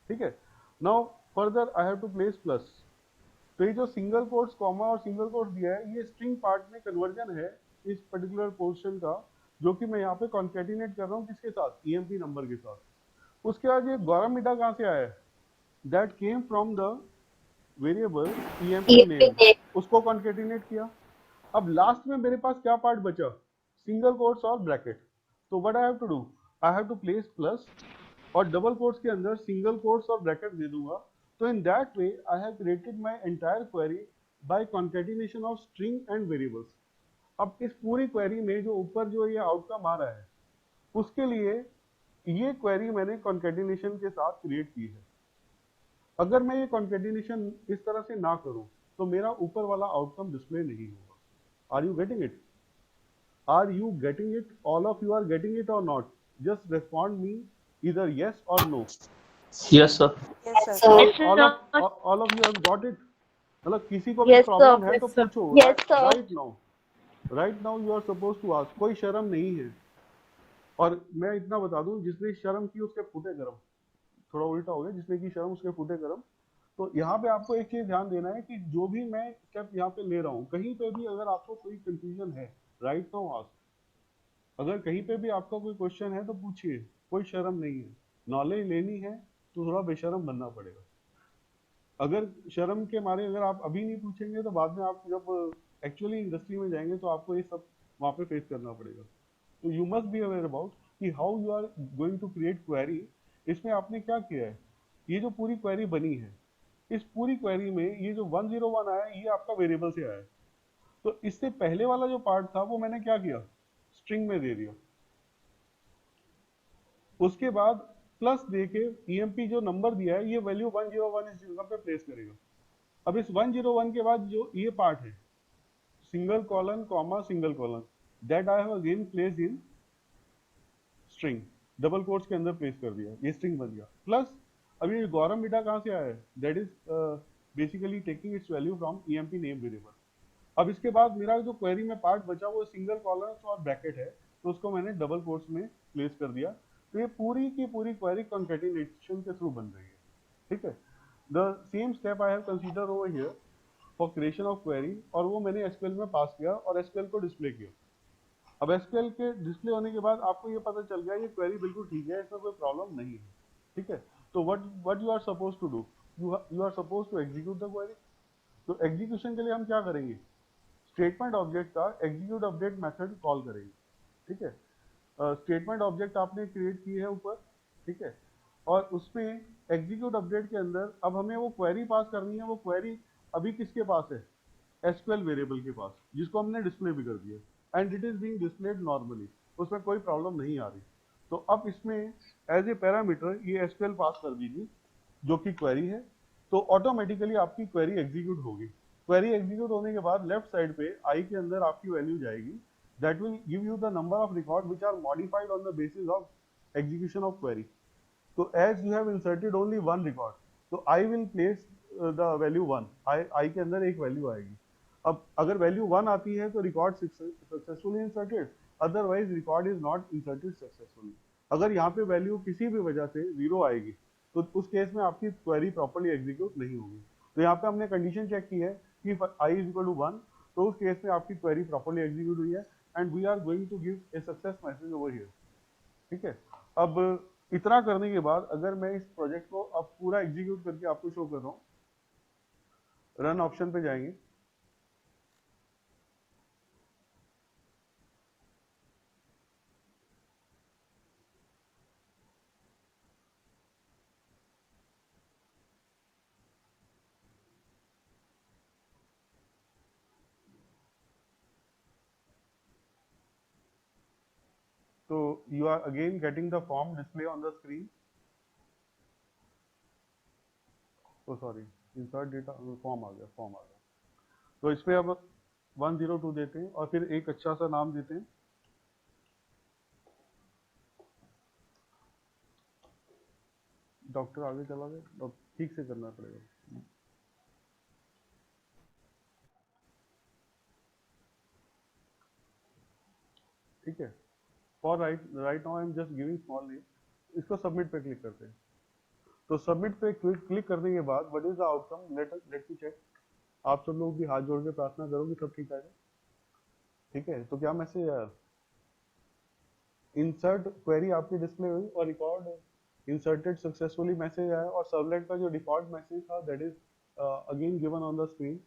ठीक है, now further I have to place plus. तो ये जो सिंगल कोट्स कॉमा और सिंगल कोट्स दिया है, ये स्ट्रिंग पार्ट में कन्वर्जन है इस पर्टिकुलर पोर्शन का, जो कि मैं यहाँ पे कॉन्केटिनेट कर रहा हूँ किसके साथ, ईएमपी नंबर के साथ। उसके बाद ये गौरव मीठा कहाँ से आया है, that came from the variable EMP EMP name, name. उसको कॉन्केटिनेट किया। अब लास्ट में मेरे पास क्या पार्ट बचा, सिंगल कोट्स और ब्रैकेट। तो what I have to do, I have to place plus और डबल कोट्स के अंदर सिंगल कोट्स और ब्रैकेट दे दूंगा। तो in that way I have created my entire query by concatenation of string and variables. अब इस पूरी क्वेरी में जो ऊपर जो ये आउटकम आ रहा है, उसके लिए ये क्वेरी मैंने कॉन्केटिनेशन के साथ क्रिएट की है। अगर मैं ये कॉन्केटिनेशन इस तरह से ना करूं तो मेरा ऊपर वाला आउटकम डिस्प्ले नहीं होगा। Are you getting it? Are you getting it? All of you are getting it or not? Just respond me either yes or no. Yes sir. Yes, sir. all of you have got it? मतलब किसी को भी Yes, problem sir. है तो पूछो। Yes, sir. Right now you are suppose to ask. कोई शर्म नहीं है। और मैं इतना बता दूं, जिसने शर्म की उसके फूटे गरम। थोड़ा उल्टा हो गया, जिसने की शर्म उसके फूटे गरम। तो यहाँ पे आपको एक चीज ध्यान देना है कि जो भी मैं स्टेप यहाँ पे ले रहा हूँ, कहीं पे भी अगर आपको कोई कंफ्यूजन है, राइट नाउ आस्क। अगर कहीं पे भी आपका कोई क्वेश्चन है तो पूछिए, कोई शर्म नहीं है। नॉलेज लेनी है तो थोड़ा बेशर्म बनना पड़ेगा। अगर शर्म के मारे अगर आप अभी नहीं पूछेंगे तो बाद में आप जब एक्चुअली इंडस्ट्री में जाएंगे तो आपको ये सब वहाँ पे फेस करना पड़ेगा। तो you must be aware about कि how you are going to create query. इसमें आपने क्या किया है, ये जो पूरी क्वेरी बनी है, इस पूरी क्वेरी में ये जो 101 आया, ये आपका वेरिएबल से आया है। तो इससे पहले वाला जो पार्ट था वो मैंने क्या किया, स्ट्रिंग में दे दिया। उसके बाद प्लस देके ईएमपी जो नंबर दिया है, ये वैल्यू 101 इस जगह पे प्लेस करेगा। अब इस 101 के बाद जो ये पार्ट है, single colon comma single colon, that I have again placed in string, double quotes के अंदर प्लेस कर दिया, ये स्ट्रिंग बन गया। प्लस अब ये गौरव मीठा कहाँ से आया है, that is basically taking it's value from EMP name variable. अब इसके बाद मेरा जो क्वेरी में पार्ट बचा वो सिंगल कॉलन और ब्रैकेट है, तो उसको मैंने डबल कोट्स में प्लेस कर दिया। तो ये पूरी की पूरी क्वेरी कॉन्केटिनेशन के थ्रू बन रही है। ठीक है, the same step I have consider over here for creation of query, और वो मैंने एसक्यूएल में पास किया और एसक्यूएल को डिस्प्ले किया। अब एसक्यूएल के डिस्प्ले होने के बाद आपको ये पता चल गया ये क्वेरी बिल्कुल ठीक है, इसमें कोई प्रॉब्लम नहीं है। ठीक है, तो what you are suppose to do, you are suppose to execute the query. तो एग्जीक्यूशन के लिए हम क्या करेंगे, स्टेटमेंट ऑब्जेक्ट का एग्जीक्यूट अपडेट मेथड कॉल करेंगे। ठीक है, स्टेटमेंट ऑब्जेक्ट आपने क्रिएट की है ऊपर। ठीक है, और उसमें एग्जीक्यूट अपडेट के अंदर अब हमें वो क्वेरी पास करनी है। वो क्वेरी अभी किसके पास है, एसक्यूएल वेरिएबल के पास, जिसको हमने डिस्प्ले भी कर दिया and it is being displayed normally, उसमें कोई प्रॉब्लम नहीं आ रही। तो अब इसमें एज ए पैरामीटर ये एसक्यूएल पास कर दीजिए जो कि क्वेरी है, तो ऑटोमेटिकली आपकी क्वेरी एग्जीक्यूट होगी। क्वेरी एग्जीक्यूट होने के बाद लेफ्ट साइड पे आई के अंदर आपकी वैल्यू जाएगी, that will give you the number of record which are modified on the basis of execution of query. तो as you have inserted only one record, तो I will place the value 1, I के अंदर एक value आएगी। अब अगर value 1 आती है तो record successfully inserted, otherwise record is not inserted successfully. अगर यहाँ पे वैल्यू किसी भी वजह से 0 आएगी तो उस केस में आपकी क्वेरी प्रॉपर्ली एग्जीक्यूट नहीं होगी। तो यहाँ पे हमने कंडीशन चेक की है कि i इज इक्वल टू 1, तो उस केस में आपकी क्वेरी प्रॉपर्ली एग्जीक्यूट हुई है and we are going to give a success message over here. ठीक है, अब इतना करने के बाद अगर मैं इस प्रोजेक्ट को अब पूरा एग्जीक्यूट करके आपको शो कर रहा हूँ, रन ऑप्शन पे जाएंगे। तो you are again getting the form display on the screen. Oh sorry, insert data form आ गया। तो इस पे अब 102 देते हैं और फिर एक अच्छा सा नाम देते हैं, डॉक्टर आगे चला गया, ठीक से करना पड़ेगा। ठीक है, for right now I am just giving small name. इसको सबमिट पे क्लिक करते हैं। तो सबमिट पे क्लिक करने के बाद what is the outcome, let me check. आप सब लोग भी हाथ जोड़ के प्रार्थना करो कि सब ठीक आएगा। ठीक है, तो क्या मैसेज आया? इंसर्ट क्वेरी आपकी डिस्प्ले हुई और रिकॉर्ड इंसर्टेड सक्सेसफुली मैसेज आया, और सर्वलेट का जो डिफॉल्ट मैसेज था that is again given on the screen.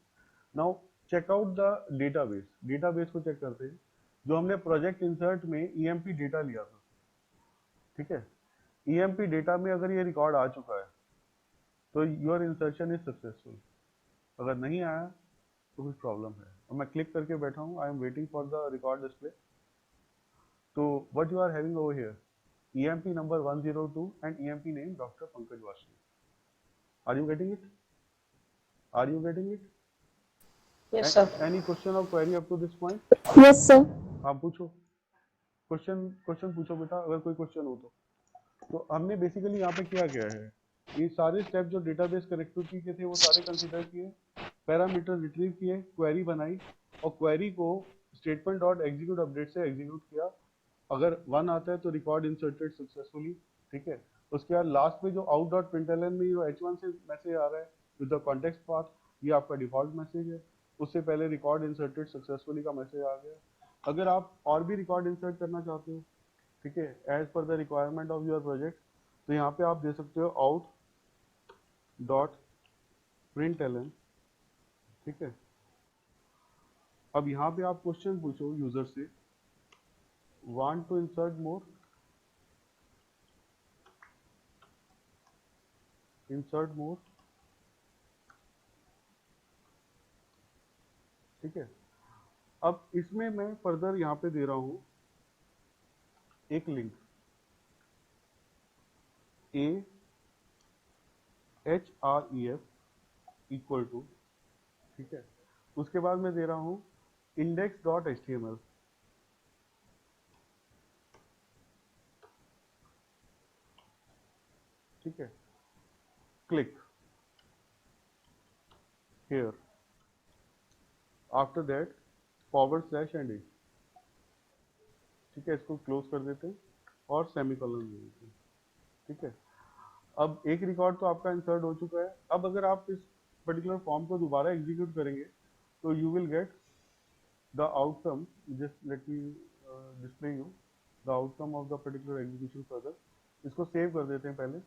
Now check out the database. Database को चेक करते हैं, जो हमने प्रोजेक्ट इंसर्ट में ईएमपी डेटा लिया था। ठीक है, ईएमपी डेटा में अगर ये रिकॉर्ड आ चुका है तो योर इंसर्शन इज सक्सेसफुल। अगर नहीं आया तो कुछ प्रॉब्लम है। और मैं क्लिक करके बैठा हूँ, I am waiting for the record display. तो what you are having over here, EMP number 102 and EMP name Dr. Pankaj Vashni. Are you getting it? Are you getting it? Yes, sir. Any question or query up to this point? Yes, sir. आप पूछो, question पूछो बेटा, अगर कोई question हो तो हमने basically यहाँ पे क्या किया है, ये सारे स्टेप जो डेटाबेस कनेक्टिविटी के थे वो सारे कंसीडर किए, पैरामीटर रिट्रीव किए, क्वेरी बनाई, और क्वेरी को स्टेटमेंट डॉट एग्जीक्यूट अपडेट से एग्जीक्यूट किया। अगर 1 आता है तो रिकॉर्ड इंसर्टेड सक्सेसफुली। ठीक है, उसके बाद लास्ट में जो आउट डॉट प्रिंटलन में जो H1 से मैसेज आ रहा है विद द कॉन्टेक्स्ट पाथ, ये आपका डिफॉल्ट मैसेज है। उससे पहले रिकॉर्ड इंसर्टेड सक्सेसफुली का मैसेज आ गया। अगर आप और भी रिकॉर्ड इंसर्ट करना चाहते हो, ठीक है, एज पर the requirement of your project, तो यहाँ पे आप दे सकते हो आउट डॉट प्रिंटलन। ठीक है, अब यहाँ पे आप क्वेश्चन पूछो यूजर से, want to insert more, insert more। ठीक है, अब इसमें मैं फर्दर यहाँ पे दे रहा हूँ एक लिंक AHREF इक्वल टू, ठीक है, उसके बाद मैं दे रहा हूँ index.html। ठीक है, click here, after that /& and. ठीक है, इसको क्लोज कर देते हैं और सेमीकोलन दे देते हैं। ठीक है, अब एक रिकॉर्ड तो आपका इंसर्ट हो चुका है। अब अगर आप इस पर्टिकुलर फॉर्म को दोबारा एग्जीक्यूट करेंगे तो you will get the outcome. Just let me display you the outcome of the particular execution further. इसको सेव कर देते हैं पहले,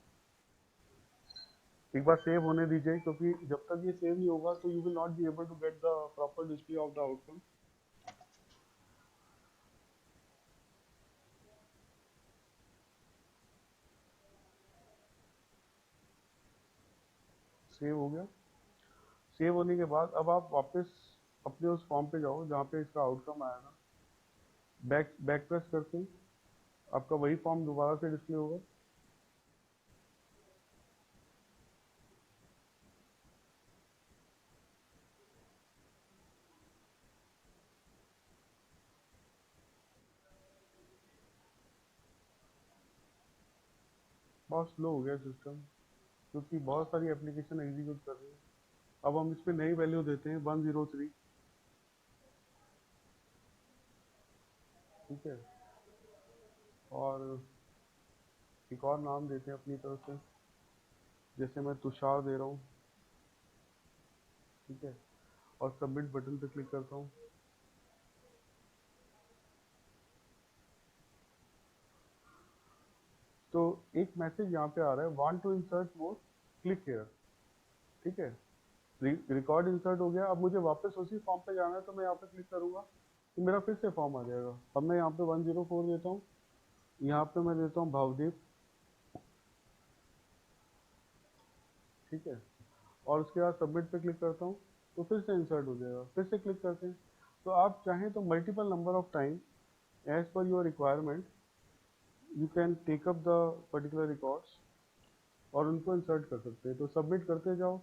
एक बार सेव होने दीजिए, क्योंकि जब तक ये सेव नहीं होगा तो you will not be able to get the proper display of the outcome. Save हो गया। सेव होने के बाद अब आप वापस अपने उस फॉर्म पे जाओ जहाँ पे इसका आउटकम आया था, बैक प्रेस करते हैं, आपका वही फॉर्म दोबारा से डिस्प्ले होगा। बहुत स्लो हो गया सिस्टम, क्योंकि बहुत सारी एप्लीकेशन एग्जीक्यूट कर रही है। अब हम इस पे नई वैल्यू देते हैं 103। ठीक है, और एक और नाम देते हैं अपनी तरफ से, जैसे मैं तुषार दे रहा हूँ। ठीक है, और सबमिट बटन पे क्लिक करता हूँ। तो एक मैसेज यहाँ पे आ रहा है, want to insert more, click here. ठीक है, रिकॉर्ड इंसर्ट हो गया। अब मुझे वापस उसी फॉर्म पे जाना है, तो मैं यहाँ पे क्लिक करूंगा तो मेरा फिर से फॉर्म आ जाएगा। अब मैं यहाँ पे 104 देता हूँ, यहाँ पे मैं देता हूँ भावदीप। ठीक है, और उसके बाद सबमिट पे क्लिक करता हूँ तो फिर से इंसर्ट हो जाएगा। फिर से क्लिक करते हैं, तो आप चाहें तो multiple number of time as per your requirement you can take up the particular records और उनको इंसर्ट कर सकते हैं। तो सबमिट करते जाओ,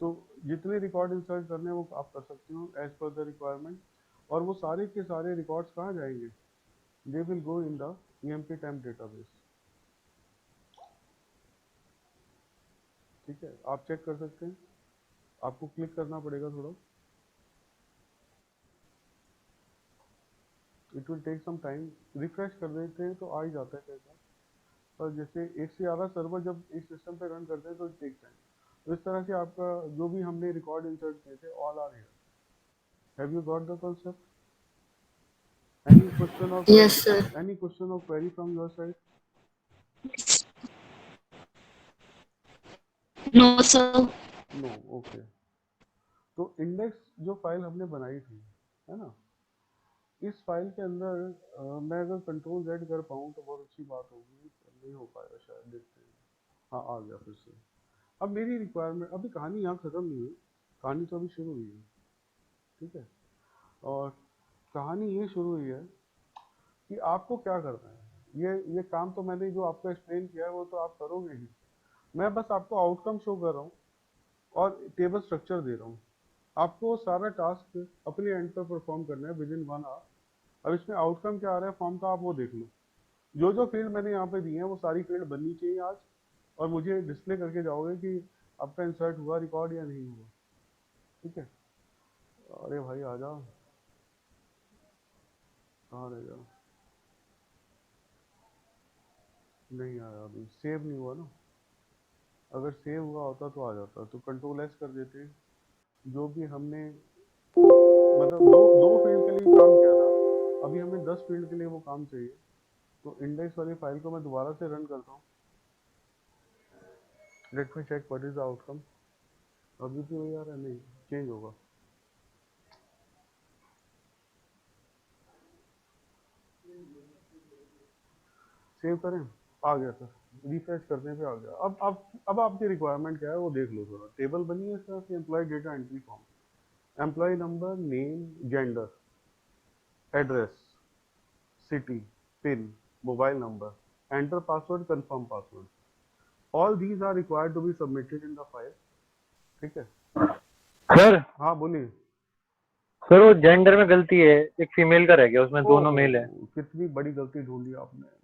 तो जितने रिकॉर्ड इंसर्ट करने हैं वो आप कर सकते हो एज पर द रिक्वायरमेंट। और वो सारे के सारे रिकॉर्ड्स कहाँ जाएंगे, they will go in the EMP temp database। ठीक है, आप चेक कर सकते हैं, आपको क्लिक करना पड़ेगा थोड़ा, it will take some time, refresh कर देते हैं तो आ ही जाता है कैसा। पर जैसे एक से ज़्यादा सर्वर जब एक सिस्टम पे रन करते हैं तो टेक टाइम। तो इस तरह से आपका जो भी हमने रिकॉर्ड इंसर्ट किए थे all are here. Have you got the concept? Any question और Yes, query, sir. Any question और query from your side? No, sir. No, okay. तो इंडेक्स जो फाइल हमने बनाई थी, है ना, इस फाइल के अंदर मैं अगर कंट्रोल जेड कर पाऊँ तो बहुत अच्छी बात होगी, पर नहीं हो पाएगा शायद, देखते हैं। हाँ, आ गया फिर से। अब मेरी रिक्वायरमेंट, अभी कहानी यहाँ ख़त्म नहीं हुई, कहानी तो अभी शुरू हुई है, ठीक है। और कहानी ये शुरू हुई है कि आपको क्या करना है। ये काम तो मैंने जो आपको एक्सप्लेन किया है वो तो आप करोगे ही, मैं बस आपको आउटकम शो कर रहा हूँ और टेबल स्ट्रक्चर दे रहा हूँ। आपको सारा टास्क अपने एंड पर परफॉर्म करना है विद इन 1 आवर। अब इसमें आउटकम क्या आ रहा है फॉर्म का, आप वो देख लो। जो जो फील्ड मैंने यहाँ पे दी है वो सारी फील्ड बननी चाहिए आज, और मुझे डिस्प्ले करके जाओगे कि आपका इंसर्ट हुआ रिकॉर्ड या नहीं हुआ, ठीक है। अरे भाई आ जाओ, कहाँ रह जाओ, नहीं आया अभी, सेव नहीं हुआ ना। अगर सेव हुआ होता तो आ जाता, तो कंट्रोल एस कर देते। जो भी हमने मतलब दो दो फील्ड के लिए काम किया था, अभी हमें 10 फील्ड के लिए वो काम चाहिए। तो इंडेक्स वाली फाइल को मैं दोबारा से रन करता हूँ। Let me check what is the outcome. अभी भी वही आ रहा है? नहीं, चेंज होगा। सेव करें, आ गया सर, रिफ्रेश करने पे आ गया। अब आपकी रिक्वायरमेंट क्या है वो देख लो थोड़ा। टेबल बनी है सर कि employ data entry form, employ number, name, gender, address, city, pin, mobile number, enter password, confirm password, all these are required to be submitted in the file, ठीक है। सर हाँ बोलिए। सर वो gender में गलती है, एक फीमेल का रह गया, उसमें ओ, दोनों मेल है। कितनी बड़ी गलती ढूंढी आपने।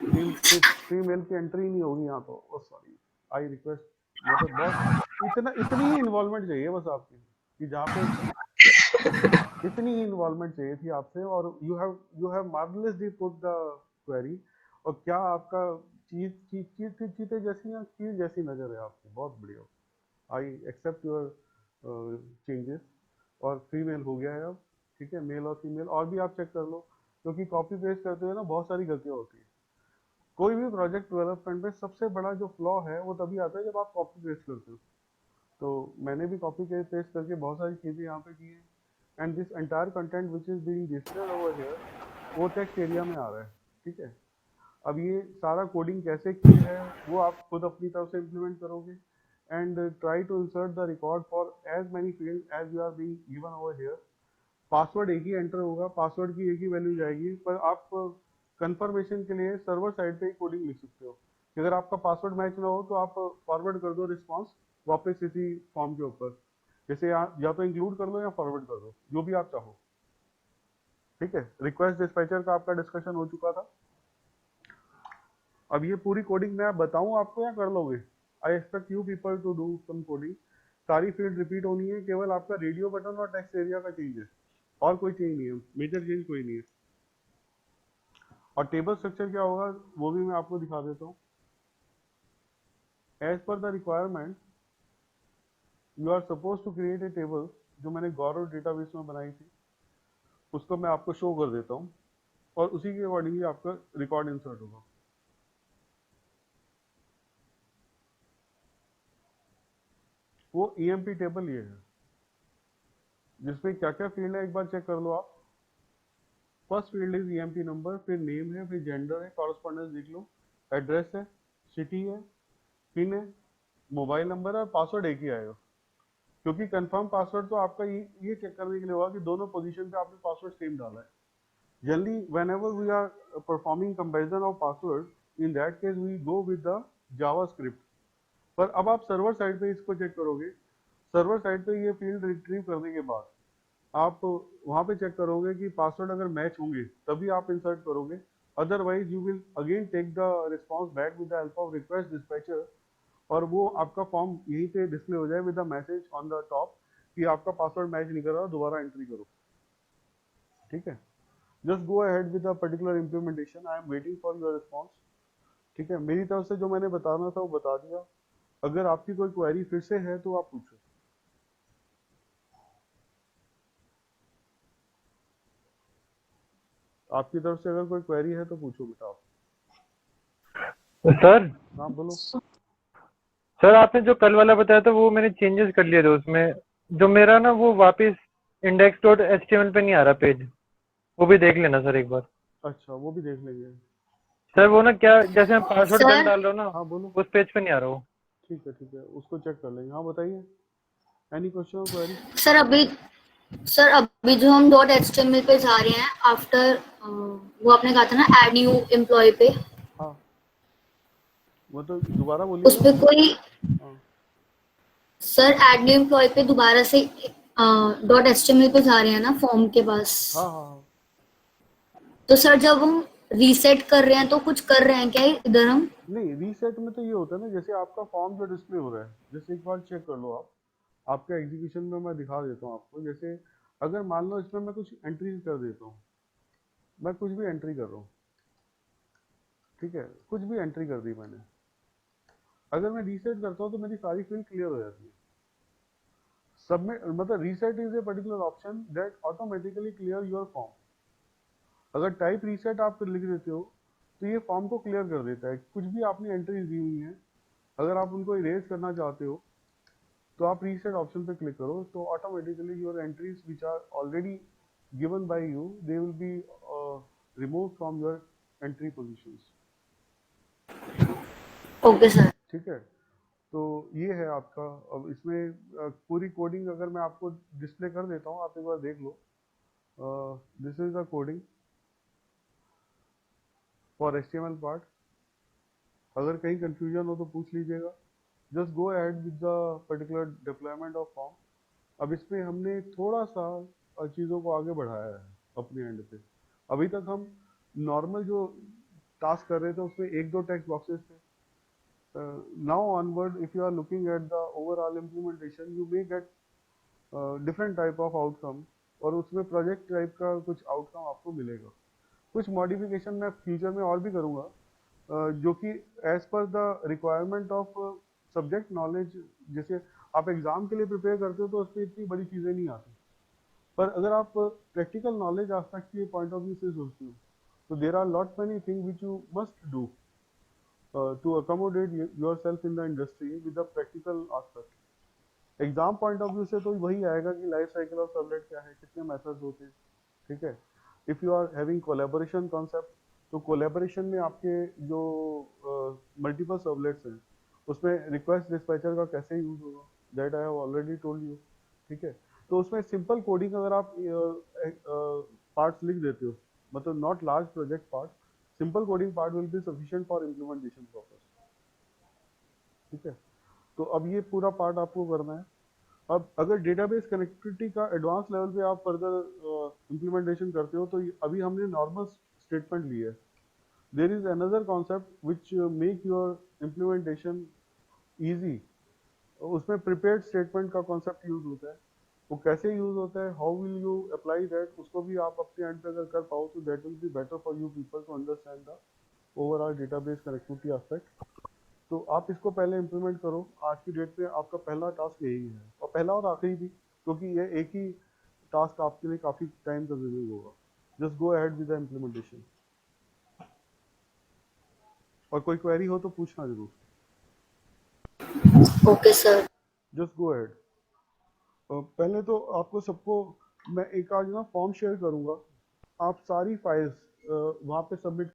फीमेल की एंट्री नहीं होगी यहाँ तो, ओ सॉरी, आई रिक्वेस्ट। मतलब बहुत इतनी ही इन्वॉल्वमेंट चाहिए बस आपकी, कि जहाँ पे इतनी ही इन्वॉल्वमेंट चाहिए थी आपसे, और you have marvellously put the query. और क्या आपका चीते जैसी या चीज जैसी नजर है आपकी, बहुत बढ़िया। आई एक्सेप्ट योर चेंजेस, और फीमेल हो गया है अब, ठीक है। मेल और फीमेल और भी आप चेक कर लो, क्योंकि कॉपी पेस्ट करते हुए ना बहुत सारी गलतियाँ होती है। कोई भी प्रोजेक्ट डेवलपमेंट में सबसे बड़ा जो फ्लॉ है वो तभी आता है जब आप कॉपी पेस्ट करते हो। तो मैंने भी कॉपी पेस्ट करके बहुत सारी चीज़ें यहाँ पे की हैं, and this entire content which is being displayed over here वो टेक्स्ट एरिया में आ रहा है, ठीक है। अब ये सारा कोडिंग कैसे की है वो आप खुद अपनी तरफ से इम्प्लीमेंट करोगे, and try to insert the record for as many field as you are being given over here. Password एक ही एंटर होगा, पासवर्ड की एक ही वैल्यू जाएगी, पर आप कंफर्मेशन के लिए सर्वर साइड पे ही कोडिंग लिख सकते हो कि अगर आपका पासवर्ड मैच ना हो तो आप फॉरवर्ड कर दो रिस्पॉन्स वापस इसी फॉर्म के ऊपर। जैसे या तो इंक्लूड कर लो या फॉरवर्ड कर दो, जो भी आप चाहो, ठीक है। रिक्वेस्ट डिस्पैचर का आपका डिस्कशन हो चुका था। अब ये पूरी कोडिंग मैं बताऊं आपको या कर लोगे? I expect you people to do some coding. सारी फील्ड रिपीट होनी है, केवल आपका रेडियो बटन और टेक्स्ट एरिया का चेंज है, और कोई चेंज नहीं है, मेजर चेंज कोई नहीं है। और टेबल स्ट्रक्चर क्या होगा वो भी मैं आपको दिखा देता हूँ। एज पर the requirement you are suppose to create a table, जो मैंने गौरव डेटाबेस में बनाई थी उसको मैं आपको शो कर देता हूँ, और उसी के अकॉर्डिंगली आपका रिकॉर्ड इंसर्ट होगा। वो ईएमपी टेबल ये है जिसमें क्या क्या फील्ड है एक बार चेक कर लो आप। First field is EMP number, फिर नेम है, फिर जेंडर है, कॉरेस्पॉन्डेंस लिख लो, एड्रेस है, सिटी है, पिन है, मोबाइल नंबर है, और पासवर्ड एक ही आएगा। क्योंकि कंफर्म पासवर्ड तो आपका ये चेक करने के लिए होगा कि दोनों पोजीशन पे आपने पासवर्ड सेम डाला है। Generally whenever we are performing comparison of password, in that case we go with the JavaScript. पर अब आप सर्वर साइड पे इसको चेक करोगे, सर्वर साइड पे ये फील्ड रिट्रीव करने के बाद आप वहां पे चेक करोगे कि पासवर्ड अगर मैच होंगे तभी आप इंसर्ट करोगे, otherwise you will again take the response back with the help of request dispatcher, और वो आपका फॉर्म यहीं पे डिस्प्ले हो जाए with the message on the top कि आपका पासवर्ड मैच नहीं कर रहा, दोबारा एंट्री करो। ठीक है, just go ahead with the particular implementation. I am waiting for your response. ठीक है, मेरी तरफ से जो मैंने बताना था वो बता दिया। अगर आपकी कोई क्वेरी फिर से है तो आप पूछो। आपकी तरफ से अगर कोई क्वेरी है तो पूछो बेटा आप। सर हाँ बोलो। सर आपने जो कल वाला बताया था वो मैंने चेंजेस कर लिए थे उसमें। जो मेरा ना वो वापस index.html पे नहीं आ रहा पेज, वो भी देख लेना सर एक बार। अच्छा, वो भी देख लेंगे। सर वो ना क्या, जैसे मैं पासवर्ड गलत सर डाल रहा हूँ ना, हाँ बोलो। उस पेज पे नहीं आ रहा वो। ठीक है, उसको चेक कर लेंगे। हाँ बताइए, एनी क्वेश्चन और क्वेरी? सर अभी सर अभी जो हम डॉट एचटीएमएल पे जा रहे हैं आफ्टर, वो आपने कहा था ना ऐड न्यू एम्प्लॉय पे, हाँ वो तो दोबारा उस बोलिएगा। पे कोई, हाँ सर ऐड न्यू एम्प्लॉय पे दोबारा से डॉट एचटीएमएल पे जा रहे हैं ना फॉर्म के पास। हाँ हाँ हाँ। तो सर जब हम रीसेट कर रहे हैं तो कुछ कर रहे हैं क्या इधर हम? नहीं, रीसेट में तो ये होता है ना, जैसे आपका फॉर्म जो डिस्प्ले हो रहा है, जैसे एक बार चेक कर लो आप। आपके एग्जीक्यूशन में मैं दिखा देता हूँ आपको। जैसे अगर मान लो इसमें मैं कुछ एंट्रीज कर देता हूँ, मैं कुछ भी एंट्री कर रहा हूँ, ठीक है, कुछ भी एंट्री कर दी मैंने, अगर मैं रीसेट करता हूँ तो मेरी सारी फील्ड क्लियर हो जाती है। सबमिट मतलब reset is a particular option that automatically clear your form. अगर टाइप रीसेट आप लिख देते हो तो ये फॉर्म को क्लियर कर देता है। कुछ भी आपने एंट्रीज दी हुई हैं, अगर आप उनको इरेज करना चाहते हो तो आप रीसेट ऑप्शन पे क्लिक करो, तो automatically your entries which are already given by you they will be remove from your entry positions. Okay sir. ठीक है, तो ये है आपका। अब इसमें पूरी कोडिंग अगर मैं आपको डिस्प्ले कर देता हूँ, आप एक बार देख लो। This is the coding for HTML part. अगर कहीं कंफ्यूजन हो तो पूछ लीजिएगा। Just go ahead with the particular deployment of form. अब इसमें हमने थोड़ा सा चीज़ों को आगे बढ़ाया है अपने एंड पे। अभी तक हम नॉर्मल जो टास्क कर रहे थे उसमें एक दो टेक्स्ट बॉक्सेस थे। Now onward if you are looking at the overall implementation you may get different type of outcome, और उसमें प्रोजेक्ट टाइप का कुछ आउटकम आपको मिलेगा। कुछ मॉडिफिकेशन मैं फ्यूचर में और भी करूँगा, जो कि एज पर the requirement of subject knowledge. जैसे आप एग्जाम के लिए प्रिपेयर करते हो तो उसमें इतनी बड़ी चीज़ें नहीं आती, पर अगर आप प्रैक्टिकल नॉलेज एस्पेक्ट के पॉइंट ऑफ व्यू से सोचते हो तो there are lot many thing which you must do to accommodate your self in the industry with the practical aspect. Exam point of view से तो वही आएगा कि लाइफ साइकिल ऑफ सर्वलेट क्या है, कितने मेथड्स होते हैं। ठीक है, if you are having collaboration concept, तो कोलैबोरेशन में आपके जो मल्टीपल सर्वलेट्स हैं उसमें रिक्वेस्ट डिस्पैचर का कैसे यूज होगा, that I have already told you. ठीक है, तो उसमें सिंपल कोडिंग अगर आप पार्ट्स लिख देते हो, मतलब not large project part, simple coding part will be sufficient for implementation purpose. ठीक है, तो अब ये पूरा पार्ट आपको करना है। अब अगर डेटाबेस कनेक्टिविटी का एडवांस लेवल पे आप फर्दर इम्प्लीमेंटेशन करते हो तो अभी हमने नॉर्मल स्टेटमेंट ली है। There is another concept which make your implementation easy. उसमें प्रिपेयर्ड स्टेटमेंट का कॉन्सेप्ट यूज होता है। वो कैसे यूज होता है, how will you apply that, उसको भी आप अपने एंड पे अगर कर पाओ तो that will be better for you people to understand the overall database connectivity aspect. तो आप इसको पहले इम्प्लीमेंट करो। आज की डेट पे आपका पहला टास्क यही है, और पहला और आखिरी भी, क्योंकि ये एक ही टास्क आपके लिए काफ़ी टाइम कंज्यूमिंग होगा। Just go ahead with the implementation. और कोई क्वेरी हो तो पूछना जरूर। Okay sir. Just go ahead. पहले तो आपको सबको मैं एक आज ना फॉर्म शेयर करूंगा, आप सारी फाइल्स वहाँ पे सबमिट